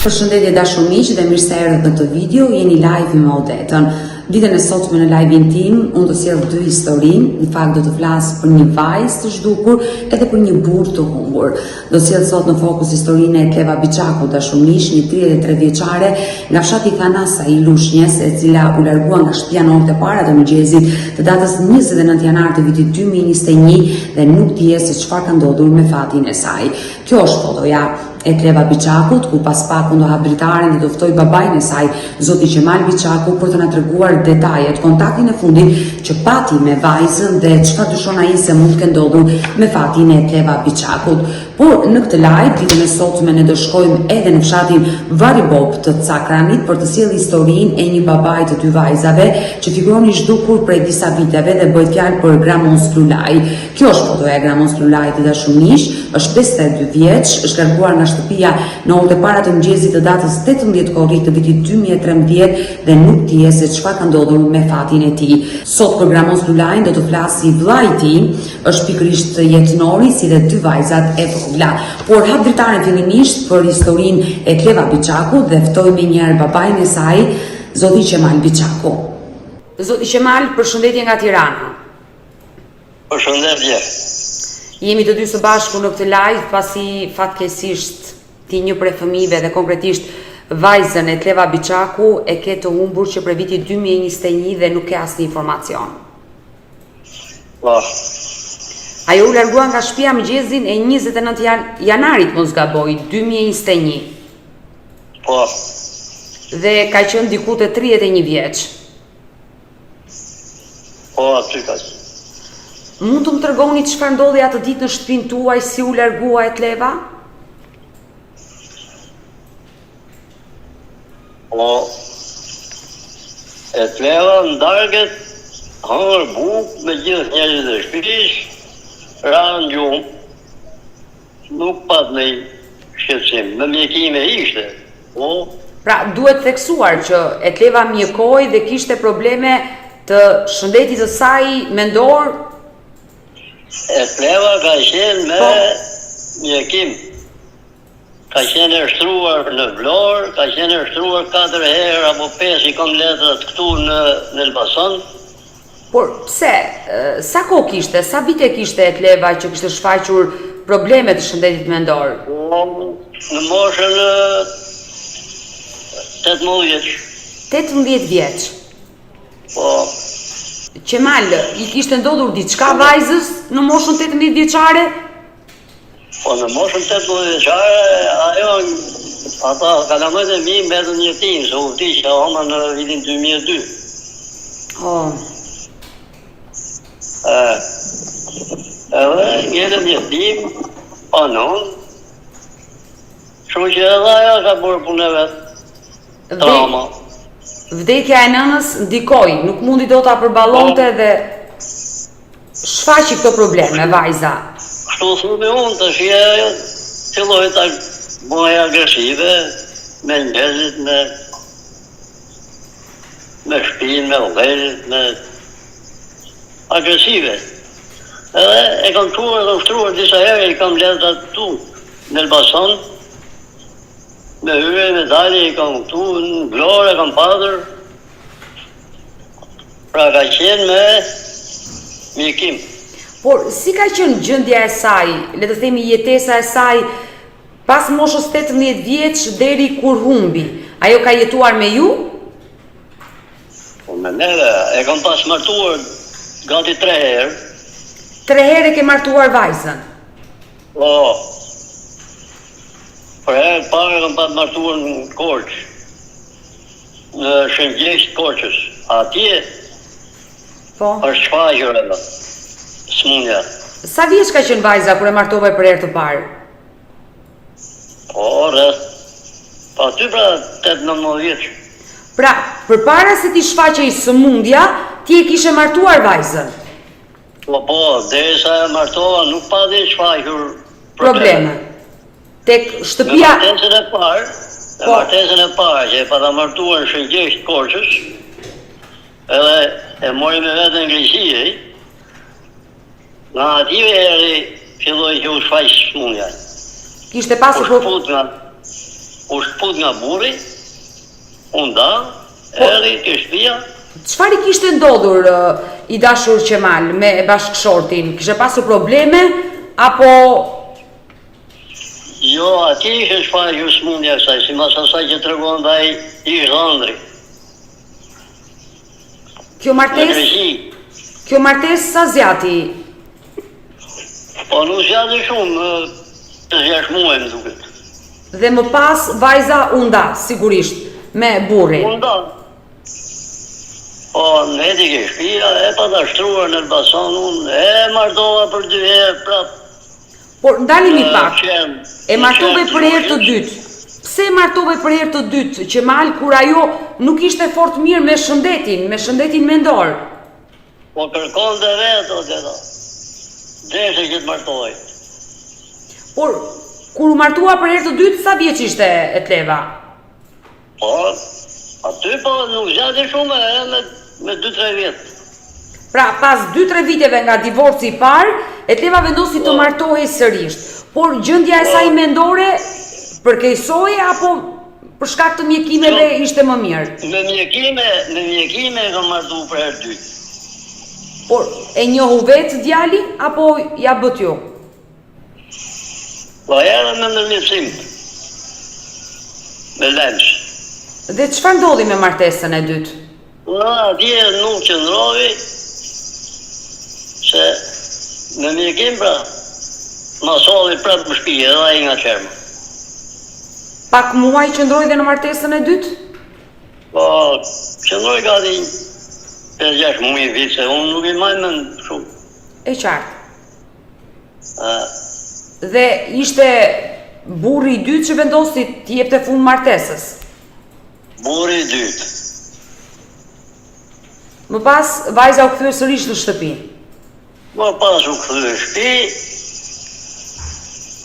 Përshëndetje dashur miq dhe mirë se erdhët në këtë video. Jeni live me Odetën. Ditën e sotme në live-in tim unë do sjell dy historinë. Në fakt do të flas për një vajzë të zhdukur edhe për një burr të humbur. Do sjell sot në fokus historinë e Kleva Biçakut, dashur miq, një 33 vjeçare nga fshati Thanasa i Lushnjës, e cila u largua nga shtëpia në orët e para të mëngjesit të datës 29 janar të vitit 2021 dhe nuk dihet se çfarë ka ndodhur me fatin e saj. Kjo është fotoja e Kleva Biçakut, ku pas pak unë do hap dritarin dhe do ftoj babain e saj, zoti Qemal Biçaku, për të na treguar detajet, kontaktin e fundit që pati me vajzën dhe çfarë dyshon ai se mund të ketë ndodhur me fatin e Kleva Biçakut. Por në këtë live ditën e sotme ne do shkojmë edhe në fshatin Varibop të Cakranit për të sjellë historinë e një babai të dy vajzave që figuron i zhdukur prej disa viteve dhe bëhet fjalë për Gramos Lulaj. Kjo është fotoja e Gramos Lulaj të dashur miq, është 52 vjeç, është larguar nga shtëpia në orët e para të mëngjesit të datës 18 korrik të vitit 2013 dhe nuk dihet se çfarë ka ndodhur me fatin e tij. Sot për Gramos Lulajin do të flasi vllai i tij, është pikërisht jetënori si dhe dy vajzat e vogla. Por hap dritaren fillimisht për historinë e Kleva Biçakut dhe ftoj me njëherë babain e saj, zoti Qemal Biçaku. Zoti Qemal, përshëndetje nga Tirana. Përshëndetje. Jemi të dy së bashku në këtë live pasi fatkeqësisht ti një prej fëmijëve dhe konkretisht vajzën e Kleva Biçaku e ke të humbur që prej vitit 2021 dhe nuk ke asnjë informacion. Po. Ajo u largua nga shtëpia mëngjesin e 29 janarit, mos gaboj, 2021. Po. Dhe ka qenë diku te 31 vjeç. Po, aty ka. Mund të më tregoni çfarë ndodhi atë ditë në shtëpinë tuaj, si u largua e Kleva? Po. E Kleva ndarget hangër bukë me gjithë njerëzit e shtëpisë, ranë gjumë, nuk pat në shqetësim, me mjekime ishte. Po. Pra, duhet theksuar që e Kleva mjekoi dhe kishte probleme të shëndetit të saj mendor. E Kleva ka qenë me mjekim. Ka qenë e shtruar në Vlorë, ka qenë e shtruar 4 herë apo 5 i kam letrat këtu në Elbasan. Por pse? Sa kohë kishte? Sa vite kishte e Kleva që kishte shfaqur probleme të shëndetit mendor? Në moshën 18 vjeç. 18 vjeç. Po. Qemal, i kishte ndodhur diçka vajzës në moshën 18 vjeçare? Po në moshën 18 vjeçare, ajo, ata kalamajt e mi mbetën një tim, se u vdiqja oma në vitin 2002. Oh. Edhe njëtën një tim, panon, shumë që edhe aja ka bërë punë e vetë. Trauma. Vdekja e nënës ndikoi, nuk mundi do ta përballonte dhe shfaqi këto probleme vajza. Kështu thume unë të shia filloj të bëj agresive me njerëzit, me shpinë, me vëllezit, me agresive. Edhe e kam shtruar disa herë, i kam letrat tu në Elbasan, me hyre, me dalje, i kam këtu, në Vlorë, e kam patër. Pra ka qenë me mjekim. Por si ka qenë gjendja e saj, le të themi jetesa e saj, pas moshës 18 vjeç deri kur humbi? Ajo ka jetuar me ju? Po me neve, e kam pas martuar gati 3 herë. 3 herë e ke martuar vajzën? Po. Për herë parë kam pas martuar në Korçë, në Shëngjeshtë Korçës. Atje Po. është shfaqur edhe smundja. Sa vjeç ka qenë vajza kur e martove për herë të parë? Po, rreth. Po aty pra 18-19 vjeç. Pra, përpara se ti shfaqej sëmundja, ti e kishe martuar vajzën? Po, derisa e martova nuk pati shfaqur Probleme. Tek shtëpia... Me martesën e parë që e pata martuar në Shëngjeshtë Korçës, edhe e mori me vetë në Greqi, nga ative eri filloi që u shfaq smundja. Kishte pasur u shput nga burri, unë da, erdhi ke shtëpia. Çfarë i kishte ndodhur i dashur Qemal me bashkëshortin? Kishte pasur probleme apo Jo, ati ishe çfarë gjysmundja kësaj, si mas asaj që tregon dhe ai ishte ëndri. Kjo martesë sa zjati? Po nuk zjati shumë, të 6 muaj më duket. Dhe më pas vajza unda, sigurisht, me burrin. Unda. Po, në heti ke shtëpia, e pa ta shtruar në Elbasan, unë e martova për 2 herë prapë. Por ndalemi pak. E martove për herë të dytë. Pse e martove për herë të dytë? Qemal kur ajo nuk ishte fort mirë me shëndetin mendor. Po kërkon dhe vetë, o teta. Deshe që të martoj. Por, kur u martua për herë të dytë, sa vjeç ishte Etleva? Po, aty po nuk zjati shumë, me 2-3 vjetë. Pra, pas 2-3 viteve nga divorci i parë, Etleva vendosi të martohej sërish. Por gjendja e saj mendore përkeqësoi apo për shkak të mjekimeve ishte më mirë? Me mjekime e kam martu për herë dytë. Por e njohu vetë djali apo ja bët ju? Po edhe me ndërmjetësim. Me lënç. Dhe çfarë ndodhi me martesën e dytë? Atje nuk qëndrovi, se me mjekim pra, ma solli prapë më shtëpi edhe ai nga Qerma. Pak muaj qëndroi dhe në martesën e dytë? Po, qëndroi gati 5-6 muaj vit, se unë nuk i maj mend shumë. E qartë. Dhe ishte burri i dytë që vendosi t'i jepte fund martesës? Burri i dytë. Më pas, vajza u kthye sërish në shtëpi. Më pas u kthye në shtëpi,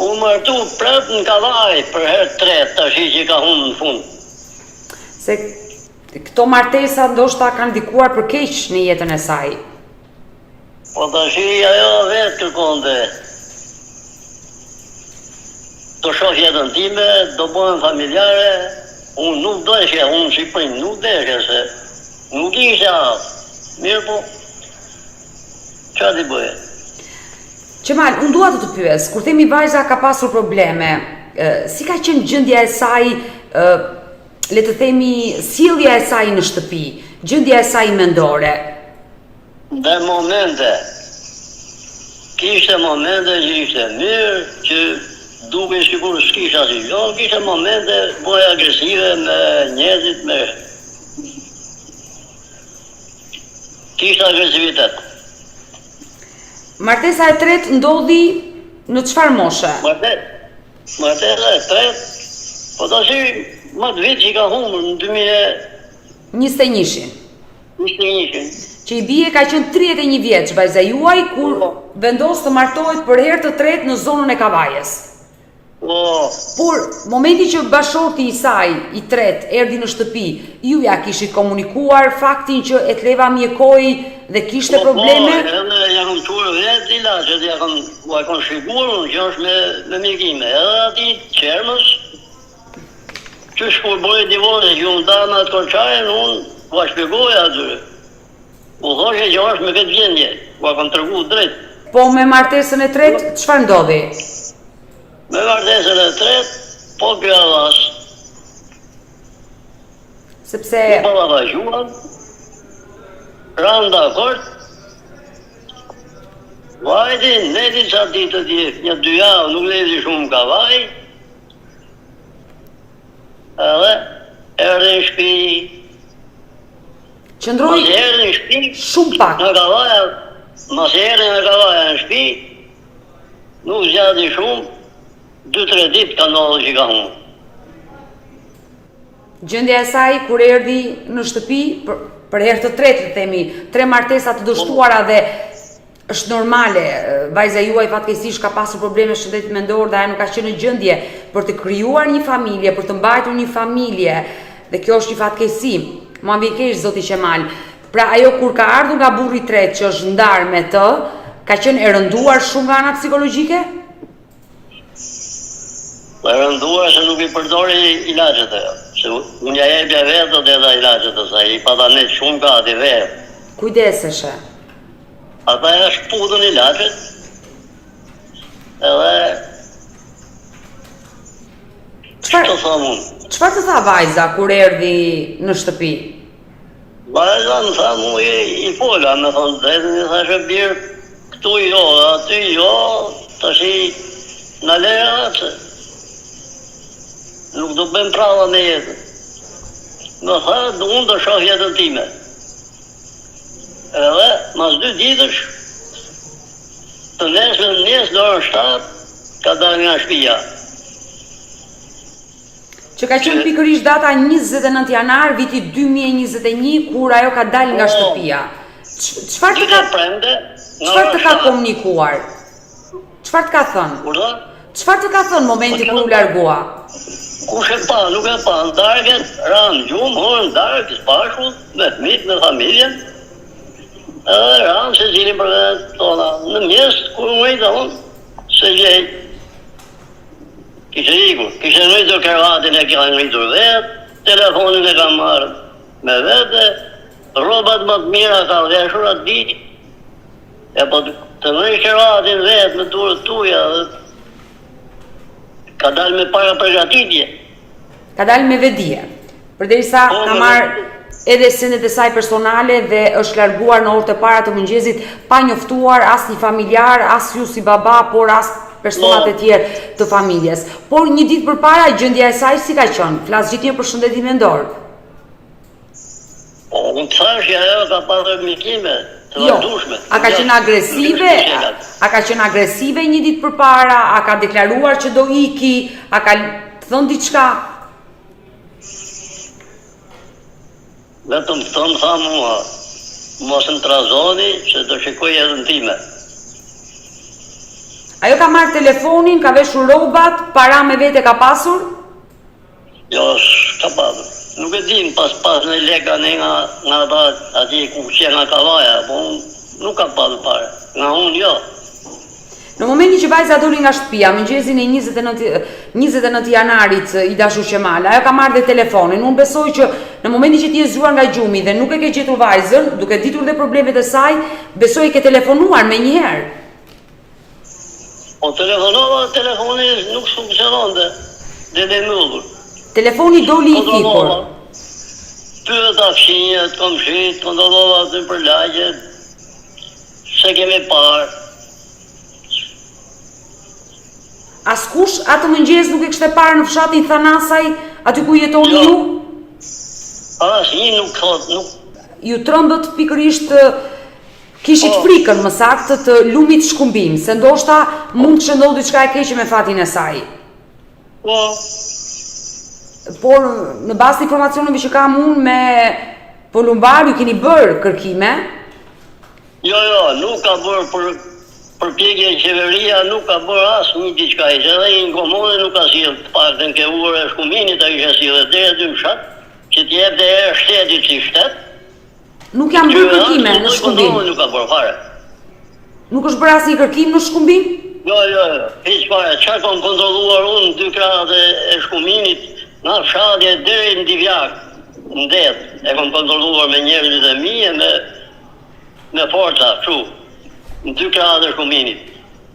u martu prapë në Kavaj për herë tretë, tash që ka humbur në fund. Se këto martesa ndoshta kanë ndikuar për keq në jetën e saj. Po tash ajo vetë kërkonte. Do shoh jetën time, do bëhen familjare, unë nuk dëshja, unë si prind nuk dëshja se nuk ishte aftë. Mirë po, qa t'i bëje? Qemal, unë dua të pyes, kur themi vajza ka pasur probleme, si ka qenë gjendja e saj, le të themi, sjellja e saj në shtëpi, gjendja e saj mendore? Dhe momente, kishte momente që ishte mirë, që duke sikur s'kisha si jo, kishte momente bëj agresive me njerëzit, me kishte agresivitet. Martesa e tretë ndodhi në çfarë moshe? Martesa e tretë, po tash më të vit që ka humbur në 2021. 21. Që i bie ka qenë 31 vjeç vajza juaj kur vendos të martohet për herë të tretë në zonën e Kavajës. Por momenti që bashorti i saj i tretë erdhi në shtëpi, ju ja kishit komunikuar faktin që Etleva mjekoi dhe kishte probleme? Po, edhe ja kam çuar vetë ilaçet, ja kam shpjeguar që është me mjekime. Edhe ati Qermës, që shkur bëjë divorce që unë ta në atë Korçajën, unë va shpjegoja atyre. U thoshe që është me këtë gjendje, va kam tregu drejt. Po me martesën e tretë, çfarë ndodhi? Me martesën e tretë, po kjo avas. Sepse po avashuan, ranë dakord, vajti, neti sa ditë të një 2 javë, nuk lezi shumë Kavaj, edhe erdhi në shtëpi. Qëndroi shumë pak. Në Kavaja, mas erdhi në Kavaja në shtëpi, nuk zgjati shumë, 2-3 ditë ka ndodhur që ka humbur. Gjendja e saj kur erdhi në shtëpi për herë të tretë, themi, 3 martesa të dështuara dhe është normale, vajza juaj fatkeqësisht ka pasur probleme shëndetit mendor dhe ajo nuk ka qenë në gjendje për të krijuar një familje, për të mbajtur një familje, dhe kjo është një fatkeqësi. Mua vjen keq zoti Qemal. Pra ajo kur ka ardhur nga burri i tretë që është ndarë me të, ka qenë e rënduar shumë nga ana psikologjike? Dhe rënduar se nuk i përdori ilaqet e. Se unë ja jepja vetë dhe edhe ilaqet e saj, i patanet shumë gati vetë. Kujdeseshe. Ata e shpudën ilaqet, edhe... Që të tha mund? Çfarë të tha vajza kur erdhi në shtëpi? Vajza më tha mu i fola, me thonë drejtën, i thashe birë, këtu jo, aty jo, tash i në lera, që nuk do bëjmë prava me jetën. Më tha, unë të shoh jetën time. Edhe, mas 2 ditësh, të nesë në orën 7, ka dalë nga shtëpia. Që ka qenë pikërisht data 29 janar viti 2021 kur ajo ka dalë nga shtëpia. Çfarë të ka komunikuar? Çfarë të ka thënë? Çfarë të ka thënë momenti kur u largua? Kush e pa, nuk e pa, në darket, ranë gjumë, horë në darkë, spashku, me fëmijët, me familjen, edhe ranë se zili për vetë tona. Në mjesë, kur më rritë unë, se gjej. Kishe ikur, kishe ngritur kervatin e ka ngritur vetë, telefonin e ka marrë me vete, robat më të mira ka veshur atë ditë, e po të ngritur kervatin vetë me durët tuja, ka dalë me para përgatitje. Ka dalë me vedije. Përderisa ka marrë edhe sendet e saj personale dhe është larguar në orët e para të mëngjesit pa njoftuar as një familjar, as ju si baba, por as personat e tjerë të familjes. Por një ditë përpara gjendja e saj si ka qenë? Flas gjithnjë për shëndetin mendor. Unë thashja ajo ka pasur mikime të vazhdueshme. A ka qenë agresive? A ka qenë agresive një ditë përpara? A ka deklaruar që do iki? A ka thënë diçka? Vetëm thënë tha mua, mos në trazoni që do shikoj jetën time. Ajo ka marrë telefonin, ka veshur rrobat, para me vete ka pasur? Jo, s'ka pasur. Nuk e dim pas në leka në nga ati ku që nga kavaja, po nuk ka pasur pare. Nga unë jo. Në momentin që vajza doli nga shtëpia, mëngjesin e 29 janarit i dashur Qemal, ajo ka marrë dhe telefonin. Unë besoj që në momentin që ti je zgjuar nga gjumi dhe nuk e ke gjetur vajzën, duke ditur dhe problemet e saj, besoj ke telefonuar me njëherë. Po telefonova, telefoni nuk funksiononte, dhe mbyllur. Telefoni doli i fikur. Pyet afshinjet, komshit, kontrollova aty për lagjet, se kemi parë. Askush atë mëngjes nuk e kishte parë në fshatin Thanasaj, aty ku jetoni ju? Asnjë nuk thot, nuk. Ju trembët pikërisht kishit frikën më saktë të lumit shkumbim, se ndoshta mund të ndodhë diçka e keqe me fatin e saj. Po. Por në bazë të informacioneve që kam unë me Polumbar, ju keni bërë kërkime? Jo, nuk ka bërë përpjekje e qeveria, nuk ka bërë asë një diçka, që edhe i inkomode nuk ka sjellë të paktën ke urë e shkuminit, a ishe sjellë dhe aty në fshat, që t'jep dhe e shtetit si shtet. Nuk janë bërë kërkime në shkumbim? Nuk ka bërë fare. Nuk është bërë asnjë kërkim në shkumbim? Jo, hiç fare, çfarë kam kontrolluar unë 2 krahët e shkuminit, nga fshatje deri në Divjak, në det, e kam kontrolluar me njerëzit e mi e me forca, kështu. Në 2 krahët e shkuminit.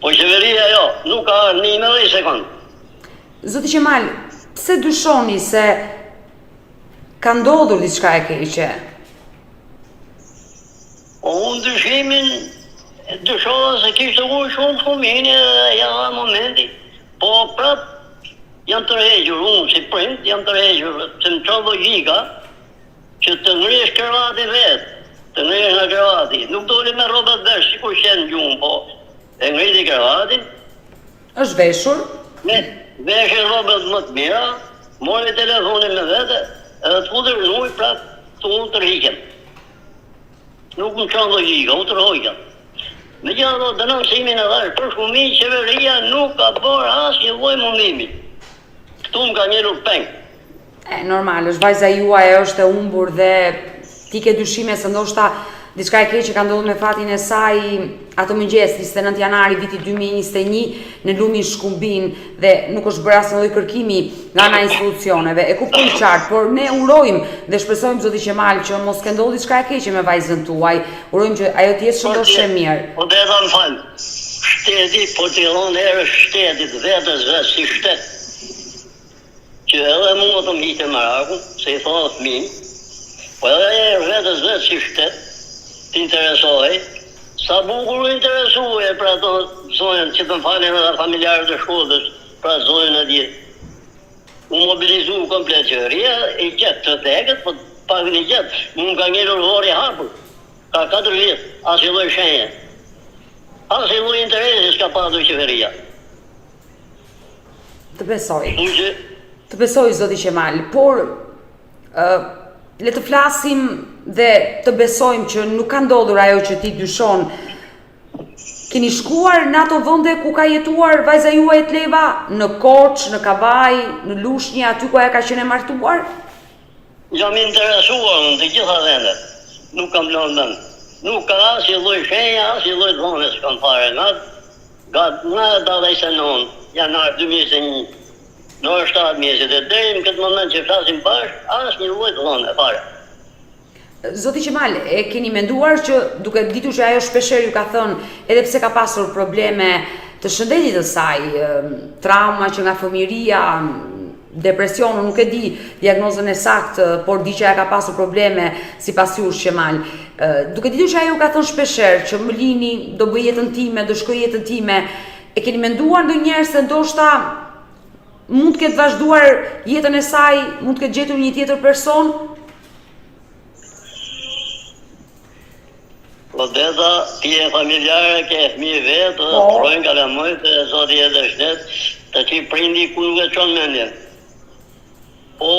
Po qeveria jo, nuk ka një me 10 sekund. Zoti Qemal, pse dyshoni se ka ndodhur diçka e keqe? Po unë dyshova se kishte ujë shumë shkumini dhe ja momenti. Po prap jam tërhequr, unë si prind jam tërhequr, se më çon logjika që të ngrihesh krevati vetë. Të ngrihesh nga krevati, nuk doli me rrobat vesh, sikur qenë gjumë, po e ngriti krevatin. Është veshur? Veshë rrobat më të mira, mori telefonin me vete, edhe të futër në ujë prap të unë tërhiqen. Nuk më çon logjika, u tërhoqen. Megjithatë, denoncimin e dhash për shkumin, qeveria nuk ka bërë asnjë lloj mundimi. Këtu më ka ngelur peng. Normal, është vajza juaj, është e humbur dhe ti ke dyshime se ndoshta Diçka e keqe ka ndodhur me fatin e saj ato mëngjes 29 janari viti 2021 në lumin Shkumbin dhe nuk është bërë asnjë lloj kërkimi nga ana e institucioneve. E kuptoj qartë, por ne urojmë dhe shpresojmë zoti Qemal që mos ke ndodhur diçka e keqe me vajzën tuaj. Urojmë që ajo të jetë shëndoshë mirë. Po dhe ta më fal. Shteti po t'i dhon erë shtetit vetës vetë si shtet. Që edhe mua të më hiqte maraku, se i thonë fëmijë, po edhe erë vetës vetë si shtet. Interesohej, sa bukur u interesuaj për ato zonën që të më falin edhe familjarët e shkodës, pra zonën e djetë. U mobilizu komplet qeveria, i gjetë të tegët, po pak një gjetë, mu më ka ngelur vori hapur, ka 4 vjetë, as i loj shenje, as i loj interesi s'ka padu qeveria. Të besoj. Të besoj, zoti Qemal, por le të flasim dhe të besojmë që nuk ka ndodhur ajo që ti dyshon. Keni shkuar në ato vende ku ka jetuar vajza juaj Tleva, në Korç, në Kavaj, në Lushnjë, aty ku ajo ka qenë e martuar? Jam interesuar në të gjitha vendet. Nuk kam lënë mend. Nuk ka asnjë lloj shenja, asnjë lloj dhone s'kam fare. Nga data 29 janar 2021. Në 7 mjesit e deri në këtë moment që flasim bashkë, asnjë lloj dhone fare. Zoti Qemal, e keni menduar që duke ditur që ajo shpeshherë ju ka thënë, edhe pse ka pasur probleme të shëndetit të saj, trauma që nga fëmijëria, depresion, nuk e di diagnozën e saktë, por di që ajo ka pasur probleme sipas jush Qemal. Duke ditur që ajo ka thënë shpeshherë që më lini, do bëj jetën time, do shkoj jetën time, e keni menduar ndonjëherë se ndoshta mund të ketë vazhduar jetën e saj, mund të ketë gjetur një tjetër person? Po deta, ti e familjare, ke fëmijë vetë, projnë ka lamojt e zoti edhe shtet, të që prindi ku nuk e qonë mendjen. Po,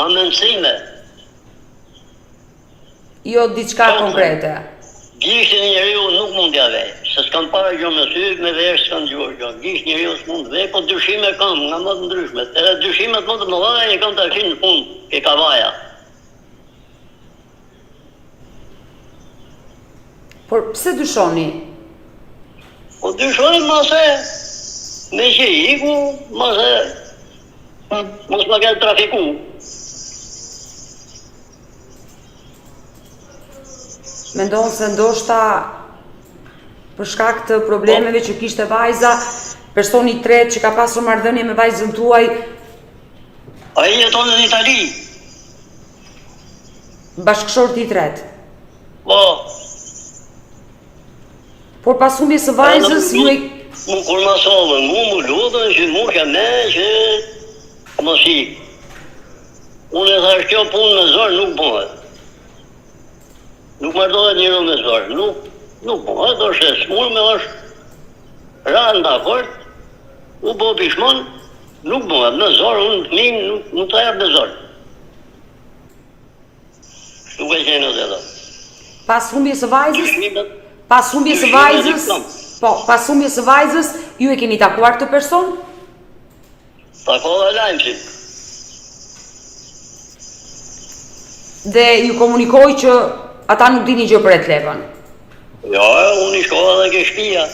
amënësime. Jo, diçka konkrete. Gjishtë njeriu nuk mund t'ja vej, se s'kam parë gjë me sy, me vesh s'kam gjurë gjë. Gjishtë njeriu s'mund vej, po dyshime kam, nga më të ndryshme. Edhe dyshimet më të mëdha e kam tash në fund, ke Kavaja. Por pse dyshoni? Po dyshoj mase, me që iku, mase, mos më ketë trafiku. Mendon se ndoshta për shkak të problemeve që kishte vajza, personi i tretë që ka pasur marrëdhënie me vajzën tuaj, ai jeton në Itali. Bashkëshorti i tretë. Po. Por pas humbjes së vajzës ju e kur ma sollën, mu lutën që mu ka me që mos ik. Unë e thash kjo punë me zor nuk bëhet. Nuk martohet njëru me zor, nuk bëhet, është e smurme është ranë dakord, u bo pishmon, nuk bëhet, në zor, unë të minë, nuk të jabë me zor. Nuk e qenë dhe dhe. Pas humbjes së vajzës? Pas humbjes së vajzës, ju e keni takuar këtë person? Takova lajmësi. Dhe ju komunikoj që ata nuk dini gjë për Tlevën? Jo, unë i shkova dhe ke shtëpia.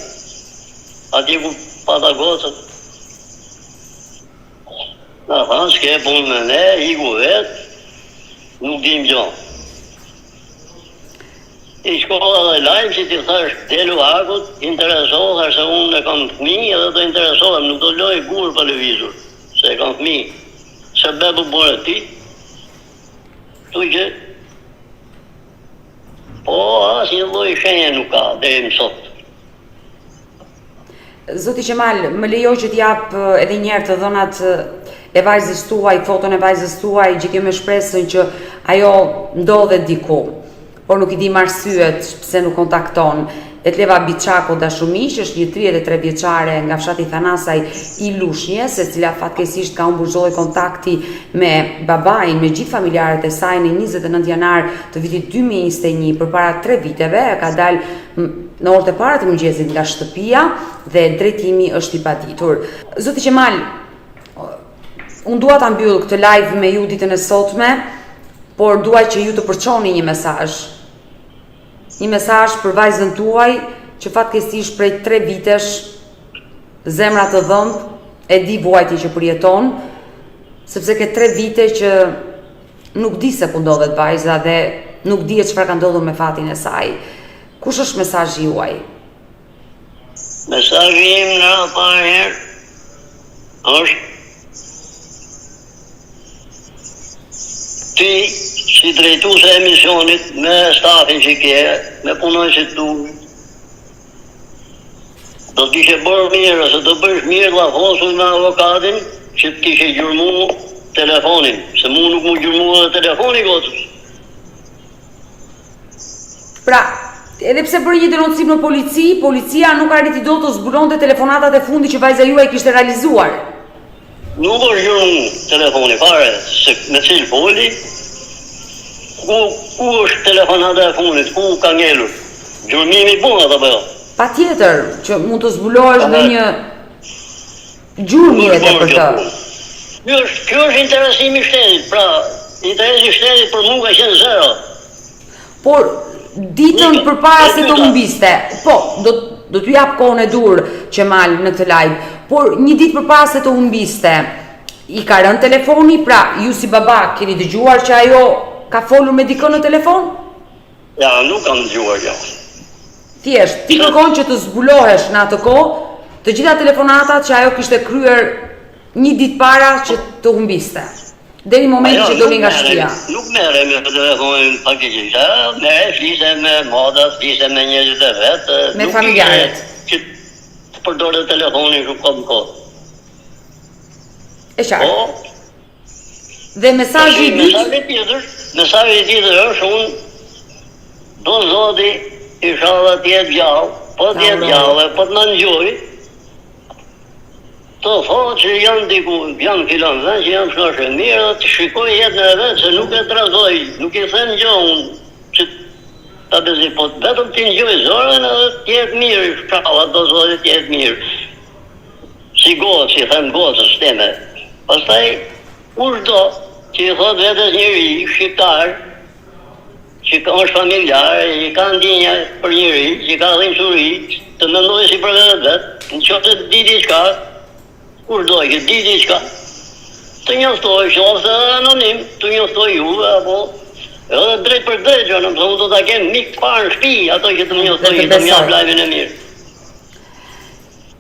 Atje ku pata gocët. Na thanë, s'ke punë me ne, iku vetë, nuk dim gjonë. I shkolla dhe lajmë që ti thash delu akut, interesohet se unë e kam fëmijë edhe të interesohem, nuk do loj gurë për lëvizur, se e kam fëmijë. Se bebu bërë ti, tu që, po asë një loj shenje nuk ka, dhe më sot. Zoti Qemal, më lejoj që t'jap edhe njerë të dhënat e vajzës tuaj, foton e vajzës tuaj, që keme shpresën që ajo ndodhet diku. Por nuk i dim arsyet pse nuk kontakton. Tleva Biçako Dashumiq është një 33 vjeçare nga fshati Thanasaj i Lushnjës, e cila fatkeqësisht ka humbur çdo kontakti me babain, me gjithë familjarët e saj në 29 janar të vitit 2021, përpara 3 viteve, ka dalë në orët e para të mëngjesit nga shtëpia dhe drejtimi është i paditur. Zoti Qemal, unë dua ta mbyll këtë live me ju ditën e sotme, por dua që ju të përçoni një mesazh. një mesazh për vajzën tuaj që fatkeqësisht prej 3 vitesh zemra të dhëmb e di vuajtje që përjeton, sepse ke 3 vite që nuk di se ku ndodhet vajza dhe nuk dihet çfarë ka ndodhur me fatin e saj. Kush është mesazhi juaj? Mesazhi im në parë herë është ti si drejtuese e emisionit me stafin që ke, me punonjësit tu, do të kishe bërë mirë, ose do bësh mirë la fosu me avokatin që të kishe gjurmu telefonin, se mu nuk mu gjurmu dhe telefoni gotës. Pra, edhe pse bëri një denoncim në polici, policia nuk arriti dot të zbulonte telefonatat e fundit që vajza juaj kishte realizuar. Nuk është gjurmu telefoni fare, se me cilë foli, ku është telefonata e fundit, ku ka ngelur, gjurmimi puna të bëjo. Patjetër që mund të zbulohesh në një gjurmë edhe për të. Kjo është interesimi i shtetit, pra interesi i shtetit për mua ka qenë zero. Por ditën përpara se të humbiste, po, do t'ju jap kohën e dur Qemal në këtë live, por një ditë përpara se të humbiste, i ka rënë telefoni, pra ju si baba keni dëgjuar që ajo ka folur me dikën në telefon? Ja, nuk kam dëgjuar jo. Thjesht, ti kërkon që të zbulohesh në atë kohë të gjitha telefonatat që ajo kishte kryer një ditë para që të humbiste. Deri në momentin që doli nga shtëpia. Nuk merre me telefonin pakëgjysha, merre flise me modat, flise me njerëzit e vet, me familjarët. Që të përdorë telefonin shumë kohë. E qartë. Dhe mesazhi i dytë, mesazhi i tjetër është unë do Zoti inshallah të jetë gjallë, po të jetë gjallë, po të na ngjoj. Të thotë që janë diku, janë filan vend që janë shkashë mirë, të shikoj jetën e vetë, se nuk e trazoj, nuk i them gjë unë, që ta bezi, po vetëm ti ngjoj zorën edhe të jetë mirë, shkalla do Zoti të jetë mirë. Si gocë, si them gocës teme. Pastaj, kushdo që i thotë vetës njëri, shqiptar, që është familjar, që ka ndjenja për njëri, që ka dhimbësuri, të mendojë si për vetë, në qoftë të di diçka, kur doj që di diçka, të njoftoj, qoftë anonim, të njoftoj juve, apo edhe drejt për drejt, që në do ta kem mik të parë në shtëpi, ato që të më njoftoj, që të më jap lajmin e mirë.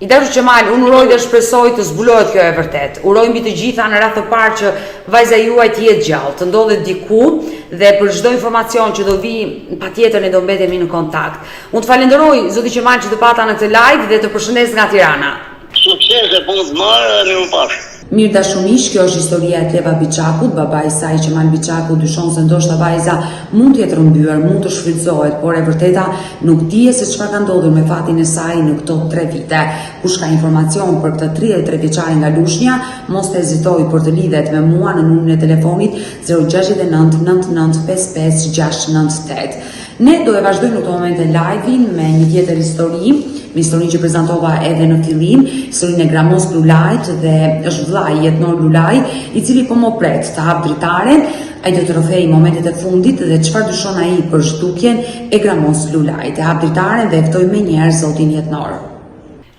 I dashur Qemal, unë uroj dhe shpresoj të zbulohet kjo e vërtet. Uroj mbi të gjitha në radhë të parë që vajza juaj të jetë gjallë, të ndodhet diku dhe për çdo informacion që do vi, patjetër ne do mbetemi në kontakt. Unë të falenderoj zoti Qemal që të pata në këtë live dhe të përshëndes nga Tirana. Sukses e punë të marë dhe mirupafsh. Mirë dashumish, kjo është historia e Kleva Biçakut, baba i saj Qemal Biçaku dyshon se ndoshta vajza mund të jetë rrëmbyer, mund të shfrytëzohet, por e vërteta nuk dihet se çfarë ka ndodhur me fatin e saj në këto 3 vite. Kush ka informacion për këtë 33 vjeçare nga Lushnja, mos të hezitoj për të lidhet me mua në numrin e telefonit 069 99 55 698. Ne do e vazhdojmë në këtë moment e live-in me një tjetër histori, me historinë që prezantova edhe në fillim, historinë e Gramos Lulajt dhe është vllai Jetnor Lulaj, i cili po më pret të hap dritaren, ai do të rrofej momentet e fundit dhe çfarë dyshon ai për zhdukjen e Gramos Lulajt. E hap dritaren dhe e ftoj menjëherë zotin Jetnor.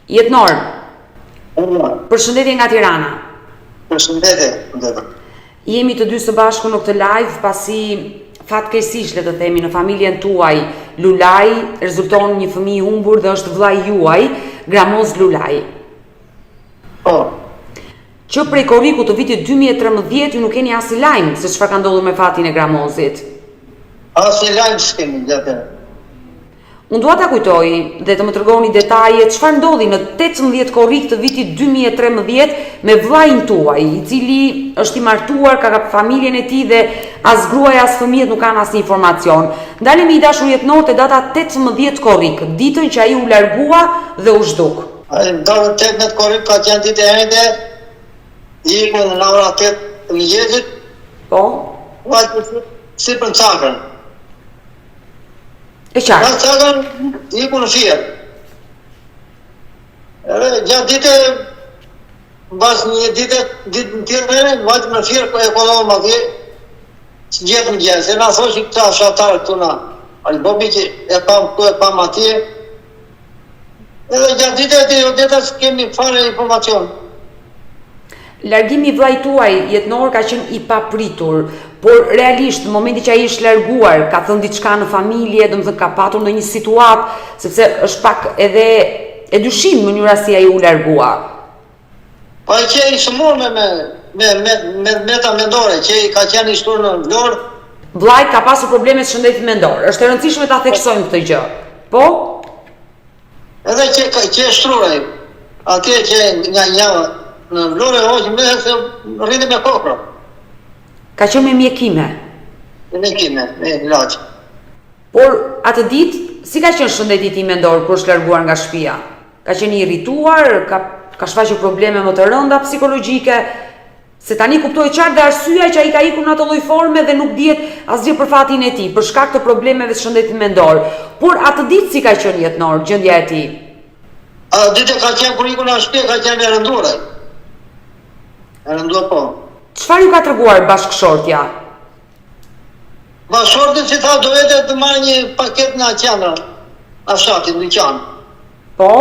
Jetnor. Përshëndetje nga Tirana. Përshëndetje. Jemi të dy së bashku në këtë live pasi fatkeqësisht le të themi në familjen tuaj Lulaj rezulton një fëmijë i humbur dhe është vllai juaj Gramos Lulaj. Po. Që prej korrikut të vitit 2013 ju nuk keni asnjë lajm se çfarë ka ndodhur me fatin e Gramosit. Asnjë lajm s'kemi gjatë. Unë dua ta kujtoj dhe të më tregoni detaje çfarë ndodhi në 18 korrik të vitit 2013 me vllain tuaj, i cili është i martuar, ka familjen e tij dhe as gruaja as fëmijët nuk kanë asnjë informacion. Ndalemi i dashur Jetnor te data 18 korrik, ditën që ai u largua dhe u zhduk. Ai data 18 korrik ka qenë ditë e ende, i ku në ora 8 të mëngjesit. Po. Si për çakën. E qartë. Në çakën i ku në fier. Gjatë ditë mbas një ditë tjetër, vajtë në fier e kollova më ke. Gjetëm gjë, se na thoshin këta fshatarë këtu na. Albobi që e pam ku e pam atje. Edhe gjatë ditës kemi fare informacion. Largimi i vllait tuaj jetënor ka qenë i papritur, por realisht në momentin që ai është larguar, ka thënë diçka në familje, domethënë ka patur ndonjë situatë, sepse është pak edhe e dyshim mënyra si ai u largua. Po ai që i smur me ta mendore, që i ka qenë i shtur në Vlorë. Vllai ka pasur probleme të shëndetit mendor. Është e rëndësishme ta theksojmë këtë gjë. Po? Edhe që e shtrur ai. Atje që nga javë në Vlorë hoqë me se rriti me kokra. Ka qenë me mjekime. Me mjekime, me ilaç. Por atë ditë, si ka qenë shëndeti ti mendor kur është larguar nga shtëpia? Ka qenë i irrituar, ka shfaqur probleme më të rënda psikologjike? Se tani kuptoj qartë dhe arsyeja që ai ka ikur në atë lloj forme dhe nuk dihet asgjë për fatin e tij, për shkak të problemeve të shëndetit mendor. Por atë ditë si ka qenë jetënor, gjendja e tij? Atë ditë ka qenë kur ikur në shtëpi, ka qenë e rënduar. E rënduar po. Çfarë ju ka treguar bashkëshortja? Bashkëshortja që tha do vete të marrë një paketë nga qendra, a fshatit në qenë. Po?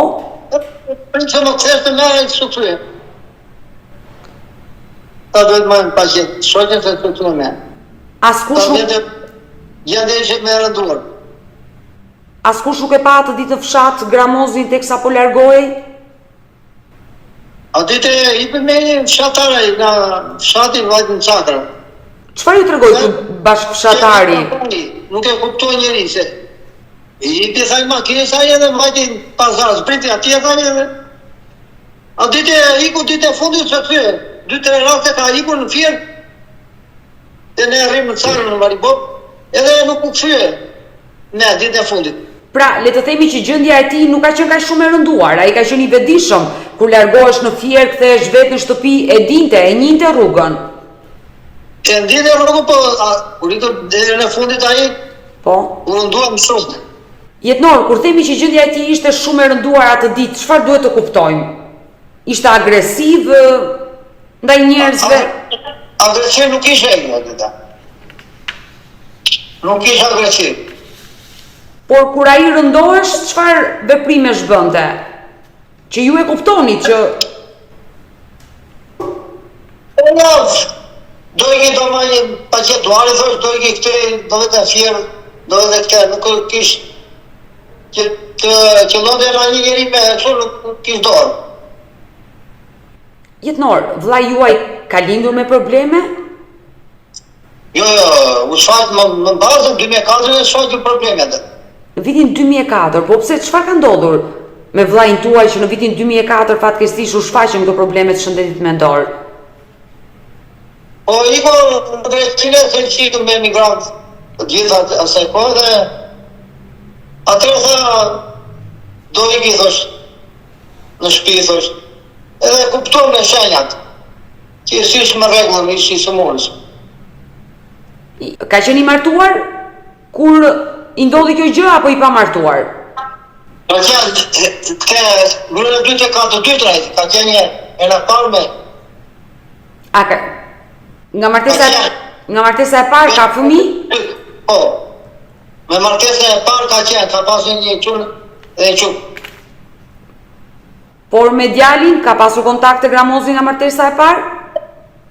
Që më kthesh të merre kështu krye. Ta duhet marrë paketë, shoqën se të me. Askush nuk gjendja ishte me rënduar. Askush nuk e pa atë ditë në fshat gramozin teksa po largohej? A ditë i për me një fshatare nga fshati vajtë në Çakra. Çfarë ju tregoi ky bashkëfshatari? Nuk e kuptoi njëri se i pjesaj makinës ai edhe vajti në pazar, zbriti atje thani edhe. A ditë iku ditë e fundit se thye, 2-3 raste ka ikur në Fier. Dhe ne arrim në Çakra në Maribor, edhe nuk u kthye. Ne ditë e fundit. Pra, le të themi që gjendja e tij nuk ka qenë kaq shumë e rënduar, ai ka qenë i vetëdijshëm. Kur largohesh në Fier, kthehesh vetë në shtëpi, e njinte rrugën. E ndinte rrugën, po kur i deri në fundit ai, po, u rëndua më shumë. Jetënor, kur themi që gjendja e tij ishte shumë e rënduar atë ditë, çfarë duhet të kuptojmë? Ishte agresiv ndaj njerëzve? Agresiv nuk ishte ai atë. Nuk ishte agresiv. Por kur ai rëndohesh, çfarë veprimesh bënte? Që ju e kuptoni që do i do marrë një paketë duare, thosh, do i kthej, do vetë Fier, do vetë këtë, nuk kish që lodhe nga një njeri me kështu nuk kish dorë. Jetënor, vllai juaj ka lindur me probleme? Jo, u shfaq më bazën 2004 e shfaqë problemet. Në vitin 2004, po pse çfarë ka ndodhur me vllain tuaj që në vitin 2004 fatkeqësisht u shfaqën këto probleme të shëndetit mendor? Po iko në drejtësinë se qitu me emigrantë të gjitha asaj kohë dhe atëherë tha do i thosh në shtëpi thosh. Edhe kuptoj me shenjat që ish më rregull, ish i sëmurës. Ka qenë i martuar kur i ndodhi kjo gjë apo i pa martuar? Ka qenë ke grënë 2-4 ka qenë e në parë me. Nga martesa e parë ka fëmijë? Po. Me martesa e parë ka qenë, ka pasur një çun dhe një çuk. Por me djalin ka pasur kontakt të gramozin nga martesa e parë?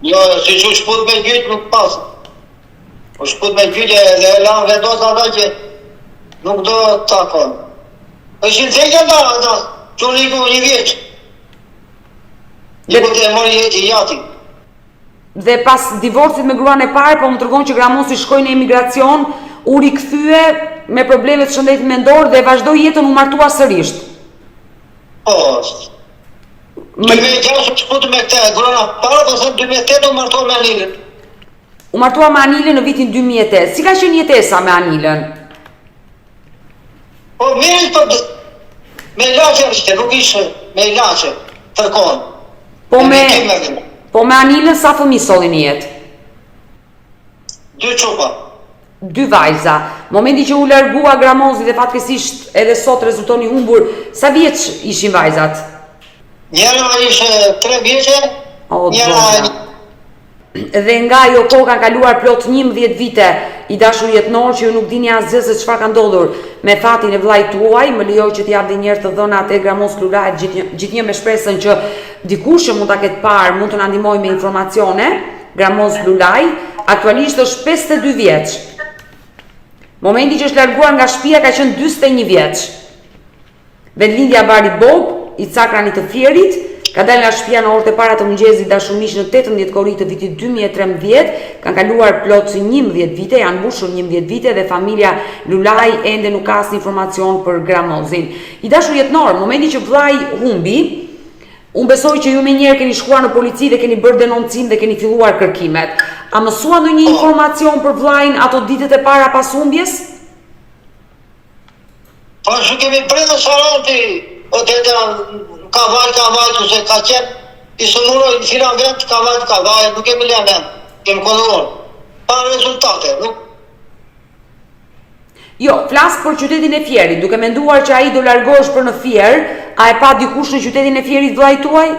Jo, si që shput me gjytë nuk pasur. O shput me gjytë dhe e lanë vendos ata që nuk do të takon. është në thekja da, që në iku një vjeqë. Iku të e mori i jati. Dhe pas divorcit me gruan e parë, po më tregon që gramosi shkoi në emigracion, u rikthye me probleme të shëndetit mendor dhe vazhdoi jetën u martua sërish. Po. 2006 shputë me këte, gruana parë, pastaj 2008 u martua me Anilën. U martua me Anilën në vitin 2008. Si ka qenë jetesa me Anilën? Po mirë, po me ilaçe ishte, nuk ishte me ilaçe, tërkon. Po me Anilën sa fëmijë solli në jetë? 2 çupa. 2 vajza. Momenti që u largua gramozi dhe fatkeqësisht edhe sot rezultoni humbur, sa vjeç ishin vajzat? Njëra ishte 3 vjeçe, njëra Dhe nga jo kohë kanë kaluar plot 11 vite i dashur jetënor që ju nuk dini asgjë se çfarë ka ndodhur me fatin e vllajt tuaj, më lejoj që t'jap dhe njerë të dhënat e Gramos Lulajt gjithnjë me shpresën që dikush që mund ta ketë parë mund të na ndihmojë me informacione. Gramos Lulaj aktualisht është 52 vjeç. Momenti që është larguar nga shtëpia ka qenë 41 vjeç. Vendlindja Bari Bob i Cakranit të Fierit ka dalë nga shtëpia në orët e para të mëngjesit dashumish në 18 korrik të vitit 2013, kanë kaluar plot 11 vite, janë mbushur 11 vite dhe familja Lulaj ende nuk ka asnjë informacion për Gramozin. I dashur jetënor, momenti që vllai humbi, unë besoj që ju me njerë keni shkuar në polici dhe keni bërë denoncim dhe keni filluar kërkimet. A mësua ndonjë informacion për vllajin ato ditët e para pas humbjes? Po që kemi brenda Saranti, o tete ka vaj, se ka qenë, i sëmuroj në firan vend, ka vaj, nuk kemi lënë vend, kemi kontrolluar. Pa rezultate, nuk. Jo, flas për qytetin e Fierit, duke menduar që ai do largohesh për në Fier, a e pa dikush në qytetin e Fierit vllajt tuaj?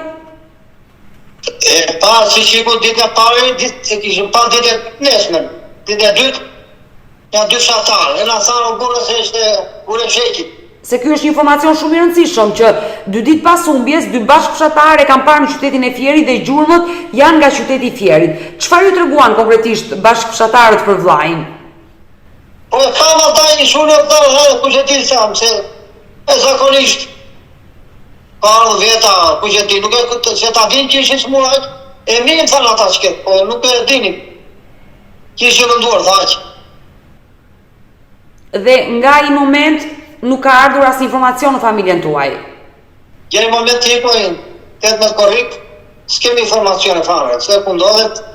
E pa, si shikon ditë e pare, e kishëm pa ditë e nesmen, ditë e dytë, janë 2 fshatarë, e në tharë o burë se ishte ure fshekit. Se ky është një informacion shumë i rëndësishëm që 2 ditë pas humbjes, 2 bashkëfshatarë e kanë parë në qytetin e Fierit dhe gjurmët janë nga qyteti i Fierit. Çfarë ju treguan konkretisht bashkëfshatarët për vllajin? Po e kam ataj një shumë e dhe kushetin sam, se e zakonisht ka ardhë veta kushetin, nuk e se ta din që ishin smurajt, e minim thanë ata që ketë, po nuk e dinim që ishin rënduar, thaqë. Dhe nga i moment nuk ka ardhur as informacion në familjen tuaj? Gjeni moment të ikojnë 18 korrik, s'kemi informacion e fare, se ku ndodhet.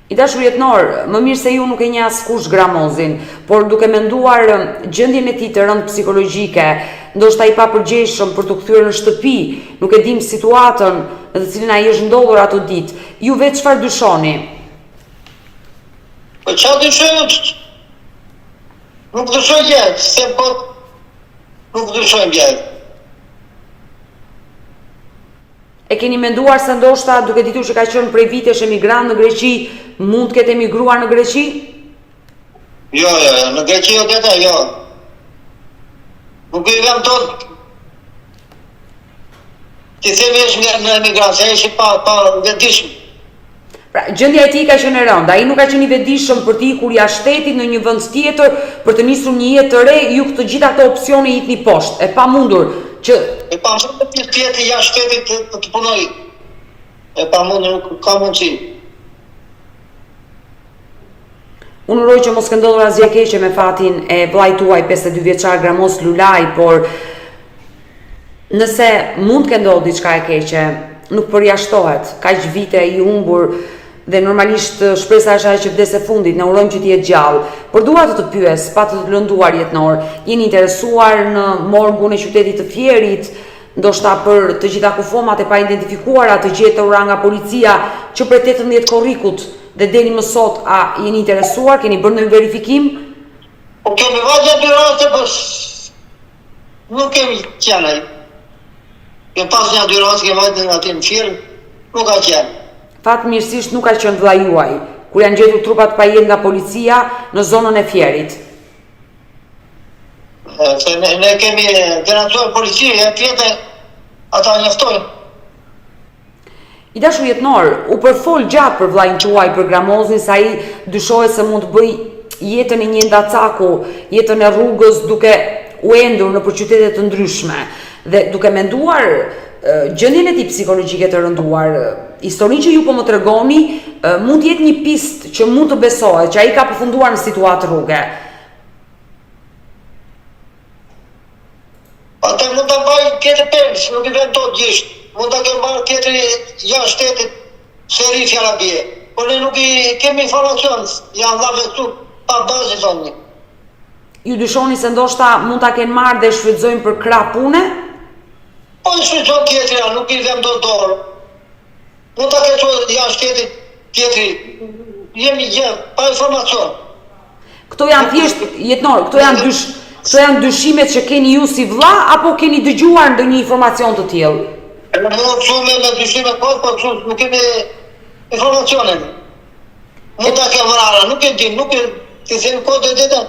I dashur jetënor, më mirë se ju nuk e një askush Gramozin, por duke menduar gjendjen e tij të rënd psikologjike, ndoshta i papërgjegjshëm për të kthyer në shtëpi, nuk e dim situatën në të cilën ai është ndodhur ato ditë. Ju vetë çfarë dyshoni? Po çfarë dyshoj? Nuk dyshoj gjë, se po nuk dyshoj gjë. E keni menduar se ndoshta duke ditur që ka qenë prej vitesh emigrant në Greqi, mund të ketë emigruar në Greqi? Jo, në Greqi o tete, jo. Nuk i vem tot. Ti themi është në emigrant, se ishi pa vetishëm. Pra, gjendja e tij ka qenë e rëndë, ai nuk ka qenë i vetëdijshëm për të ikur jashtë shtetit në një vend tjetër për të nisur një jetë të re, ju të gjitha këto opsione i jitni poshtë, e pamundur që e pamundur të jetë jashtë shtetit të punoj. E pamundur nuk ka mundësi. Unë uroj që mos këndodhur asgjë e keqe me fatin e vllajt tuaj 52 vjeçar Gramos Lulaj, por nëse mund të ndodhë diçka e keqe, nuk përjashtohet. Kaq vite i humbur dhe normalisht shpresa është ajo që vdes e fundit, ne urojmë që të jetë gjallë. Por dua të pyes, pa të lënduar jetënor, jeni interesuar në morgun e qytetit të Fierit, ndoshta për të gjitha kufomat e pa identifikuara të gjetura nga policia që prej 18 korrikut dhe deri më sot, a jeni interesuar, keni bërë ndonjë verifikim? Po kemi vajtë dy raste, po nuk kemi qenë. Kemi pas një dy raste, kemi vajtë në aty në Fier, nuk ka qenë. Fatmirësisht nuk ka qenë vllai juaj, kur janë gjetur trupat pa jetë nga policia në zonën e Fierit. Se ne kemi denoncuar policia, tjetër ata njoftojnë. I dashur jetënor, u përfol gjatë për vllajin tuaj për Gramozin, sa ai dyshohet se mund të bëj jetën e një ndacaku, jetën e rrugës duke u endur në qytete të ndryshme dhe duke menduar gjendjen e tij psikologjike të rënduar. Historinë që ju po më tregoni mund të jetë një pistë që mund të besohet që ai ka përfunduar në situatë rruge. Ata mund të mbajnë tjetër pemë, nuk i vend dot gjisht. Mund të kemë marrë tjetër jashtë shtetit, seri fjala bie. Por ne nuk i kemi informacion, janë dha vetu pa bazë zonë. Ju dyshoni se ndoshta mund ta kenë marrë dhe shfrytëzojnë për krah pune? Po i shfrytëzojnë tjetër, nuk i vend dot dorë. Mund të ketë jashtë shtetit tjetëri, jemi gjë, pa informacion. Këto janë thjesht jetënor, këto janë dyshimet që keni ju si vlla apo keni dëgjuar ndonjë informacion të tillë? Mund shumë me dyshime po nuk kemi informacionin. Mund ta ke vrarë, nuk e di, nuk e ti them kodë detë.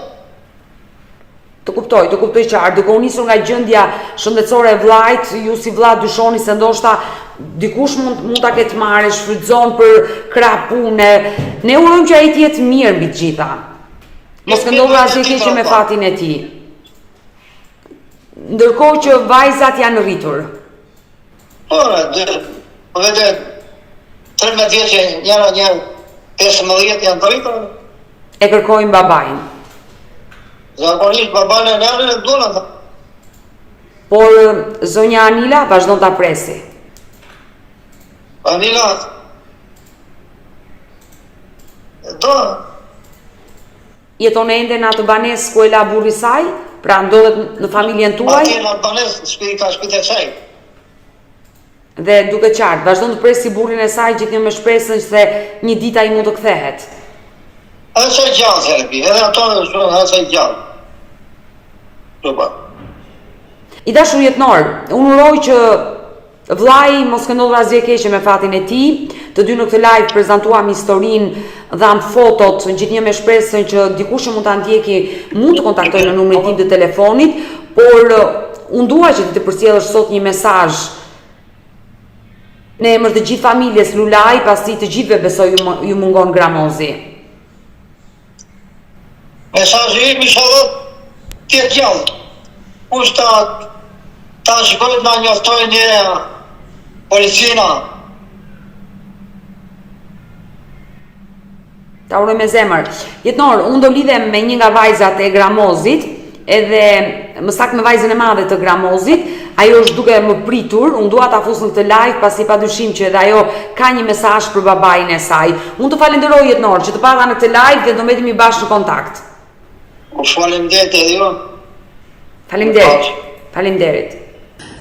Të kuptoj qartë, duke u nisur nga gjendja shëndetësore e vllajt, ju si vlla dyshoni se ndoshta dikush mund ta ketë marrë, shfrytëzon për krah pune. Ne urojmë që ai të jetë mirë mbi të gjitha. Mos ke ndodhur asgjë keqe me fatin e tij. Ndërkohë që vajzat janë rritur. Po, vetë 13 vjeçë, njëra 15 janë të rritur. E kërkojnë babain. Zakonisht babain e nërën e duan ata. Por zonja Anila vazhdon ta presi. Anila do Jeton ende në atë banesë ku e la burri saj, pra ndodhet në familjen tuaj. atje në banesë, ka shpit e saj. Dhe duke qartë, vazhdon të presi burrin e saj gjithnjë me shpresën se një ditë ai mund të kthehet. Edhe sa gjallë terapi, edhe ato në shumë, edhe sa gjallë. Super. I dashur jetënor, unë uroj që vllai mos ka ndodhur asgjë keqe me fatin e tij. Të dy në këtë live prezantuam historinë, dham fotot, gjithnjë me shpresën që dikush që mund ta ndjeki mund të kontaktojë në numrin tim të telefonit, por unë dua që të përcjellësh sot një mesazh në emër të gjithë familjes Lulaj, pasi të gjithëve besoj ju mungon gramozi. Mesazhi im inshallah të gjallë. Kush ta shkojnë na njoftojnë një policina. Ta uroj me zemër. Jetënor, unë do lidhem me një nga vajzat e gramozit, edhe më saktë me vajzën e madhe të gramozit. Ajo është duke më pritur, unë dua ta fus në këtë live pasi padyshim që edhe ajo ka një mesazh për babain e saj. Unë të falenderoj Jetënor që të pata në këtë live dhe do mbetemi bashkë në kontakt. Faleminderit edhe ju. Faleminderit.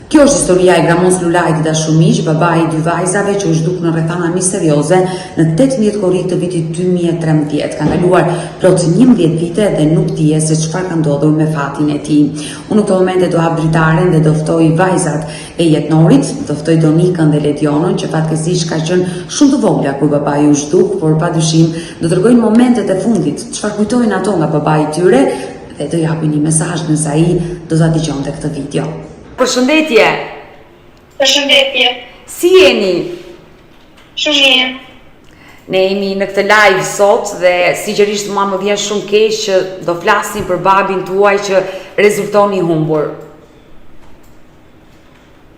Kjo është historia e Gramos Lulajt dashur miq, babai i dy vajzave që u zhduk në rrethana misterioze në 18 korrik të vitit 2013. Ka kaluar plot 11 vite dhe nuk dihet se çfarë ka ndodhur me fatin e tij. Unë në këtë moment do hap dritaren dhe do ftoj vajzat e Jetënorit, do ftoj Donikën dhe Ledionën, që fatkeqësisht ka qenë shumë të vogla kur babai u zhduk, por padyshim do t'rregojnë momentet e fundit, çfarë kujtojnë ato nga babai i tyre dhe do japin një mesazh nëse ai do ta dëgjonte këtë video. Përshëndetje. Përshëndetje. Si jeni? Shumë mirë. Ne jemi në këtë live sot dhe sinqerisht mua më vjen shumë keq që do flasim për babin tuaj që rezulton i humbur.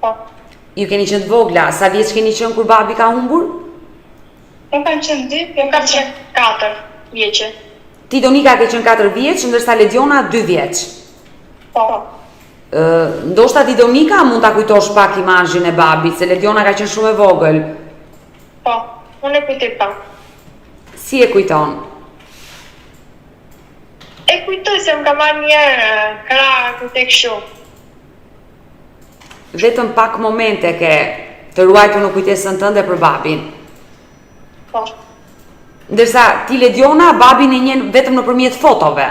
Po. Ju keni qenë të vogla, sa vjeç keni qenë kur babi ka humbur? Unë kam qenë 2, unë kam qenë 4 vjeqe. Ti Donika ke qenë 4 vjeç, ndërsa Lediona 2 vjeç. Po. Ndoshta ti Donika mund ta kujtosh pak imazhin e babit, se Lediona ka qenë shumë e vogël. Po, unë e kujtoj pak. Si e kujton? E kujtoj se më ka marrë njerë krahë këtë kështu. Vetëm pak momente ke të ruajtur në kujtesën tënde për babin. Po. Ndërsa ti Lediona babin e njeh vetëm nëpërmjet fotove.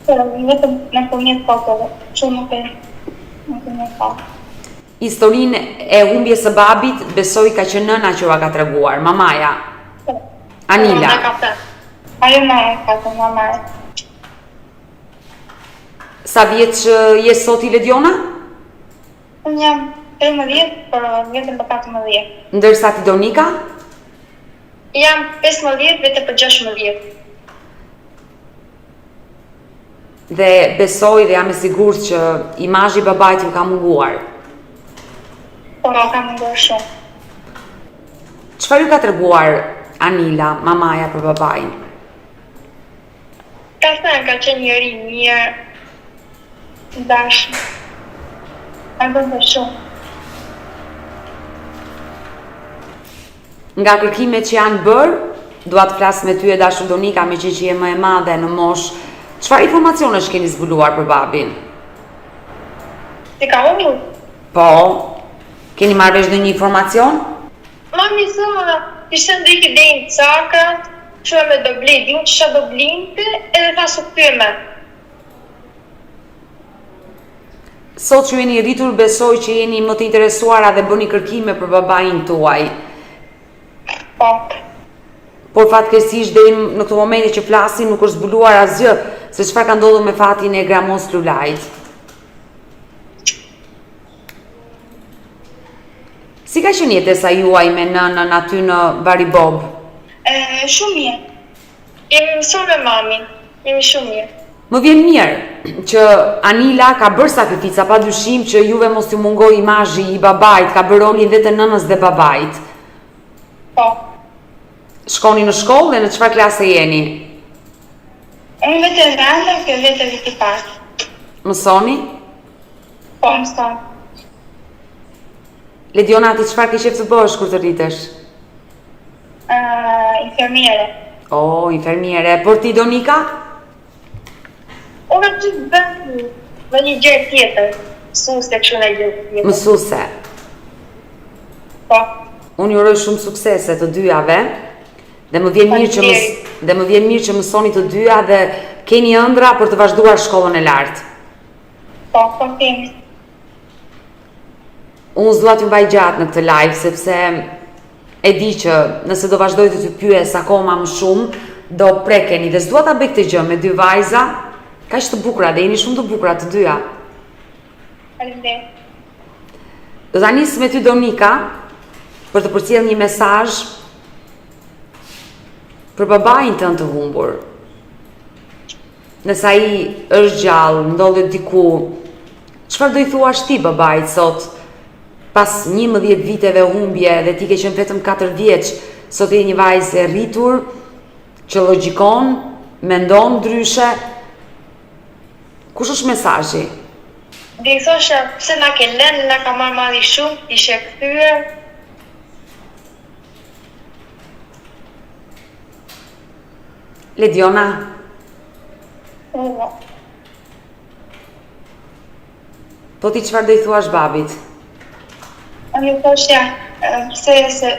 Po, vetëm nëpërmjet fotove. Shumë nuk e pa. Historinë e humbjes së babit besoj ka qenë nëna që ua ka treguar, mamaja. Po. Anila. Ajo më ka thënë mamaja. Sa vjeç je sot i Lediona? Unë jam 13, por vetëm për 14. Ndërsa ti Donika? Jam 15, vetëm për 16. Dhe besoj dhe jam e sigurt që imazhi i babait ju ka munguar. Po, ka munguar shumë. Çfarë ju ka treguar Anila, mamaja për babain? Ka thënë ka qenë njëri mirë, dashur. Ka bënë shumë. Nga kërkimet që janë bërë, dua të flas me ty e dashur Donika, me që je më e madhe në moshë. Çfarë informacionesh keni zbuluar për babin? Si ka humbur? Po, keni marrë vesh ndonjë informacion? Mami thua, ishte ndriki deri në cakrat, çuam me do blej, diun çfarë do blinte, edhe ta su pyeme. Sot që jeni rritur, besoj që jeni më të interesuara dhe bëni kërkime për babain tuaj. Po. por fatkeqësisht deri në këtë moment që flasim nuk është zbuluar asgjë se çfarë ka ndodhur me fatin e Gramos Lulait. Si ka qenë jetesa juaj me nënën aty në Baribob? Shumë mirë. Jemi mësuar me mamin. Jemi shumë mirë. Më vjen mirë që Anila ka bërë sakrifica, pa dyshim që juve mos ju mungoj imazhi i babait, ka bërë rolin dhe të nënës dhe babait. Po. Shkoni në shkollë dhe në çfarë klase jeni? Unë vetë në andër, ke vetë viti parë. Mësoni? Po, mëson. Lediona, ti çfarë ke qef të bësh kur të rritesh? Infermiere. Oh, infermiere. Por ti, Donika? Unë të bënd një gjë tjetër. Mësuse kështu në gjë tjetër. Mësuse. Po. Unë ju uroj shumë suksese të dyjave. Dhe më vjen mirë që mësoni të dyja dhe keni ëndra për të vazhduar shkollën e lartë. Po, kemi. Unë s'dua t'ju mbaj gjatë në këtë live, sepse e di që nëse do vazhdoj të t'ju pyes akoma më shumë, do prekeni dhe s'dua ta bëj këtë gjë me dy vajza, kaq të bukura dhe jeni shumë të bukura të dyja. Faleminderit. Do ta nis me ty Donika për të përcjellë një mesazh për babain tënd të humbur. Nëse ai është gjallë, ndodhet diku, çfarë do i thuash ti babait sot? Pas 11 viteve humbje dhe ti ke qenë vetëm 4 vjeç, sot je një vajzë e rritur, që logjikon, mendon ndryshe. Kush është mesazhi? Dhe i thosha, pse na ke lënë, na ka marrë madhi shumë, ishe kthyer. Lediona, po ti çfarë do i thuash babit? Unë i thosha, se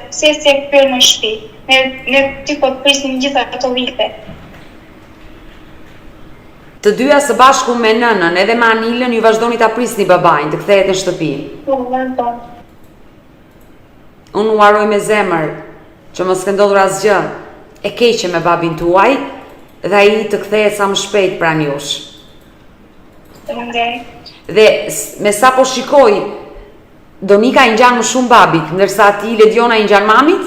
si e kthyer në shtëpi. Ne ty po të prisnim gjitha ato vite. Të dyja së bashku me nënën edhe me Anilën ju vazhdoni ta prisni babain të kthehet në shtëpi. Po, vazhdo. Unë u haroj me zemër që mos ka ndodhur asgjë e keqe me babin tuaj dhe ai të kthehet sa më shpejt pranë jush. Faleminderit. Dhe me sa po shikoj, Donika i ngjan më shumë babit, ndërsa ti Lediona i ngjan mamit?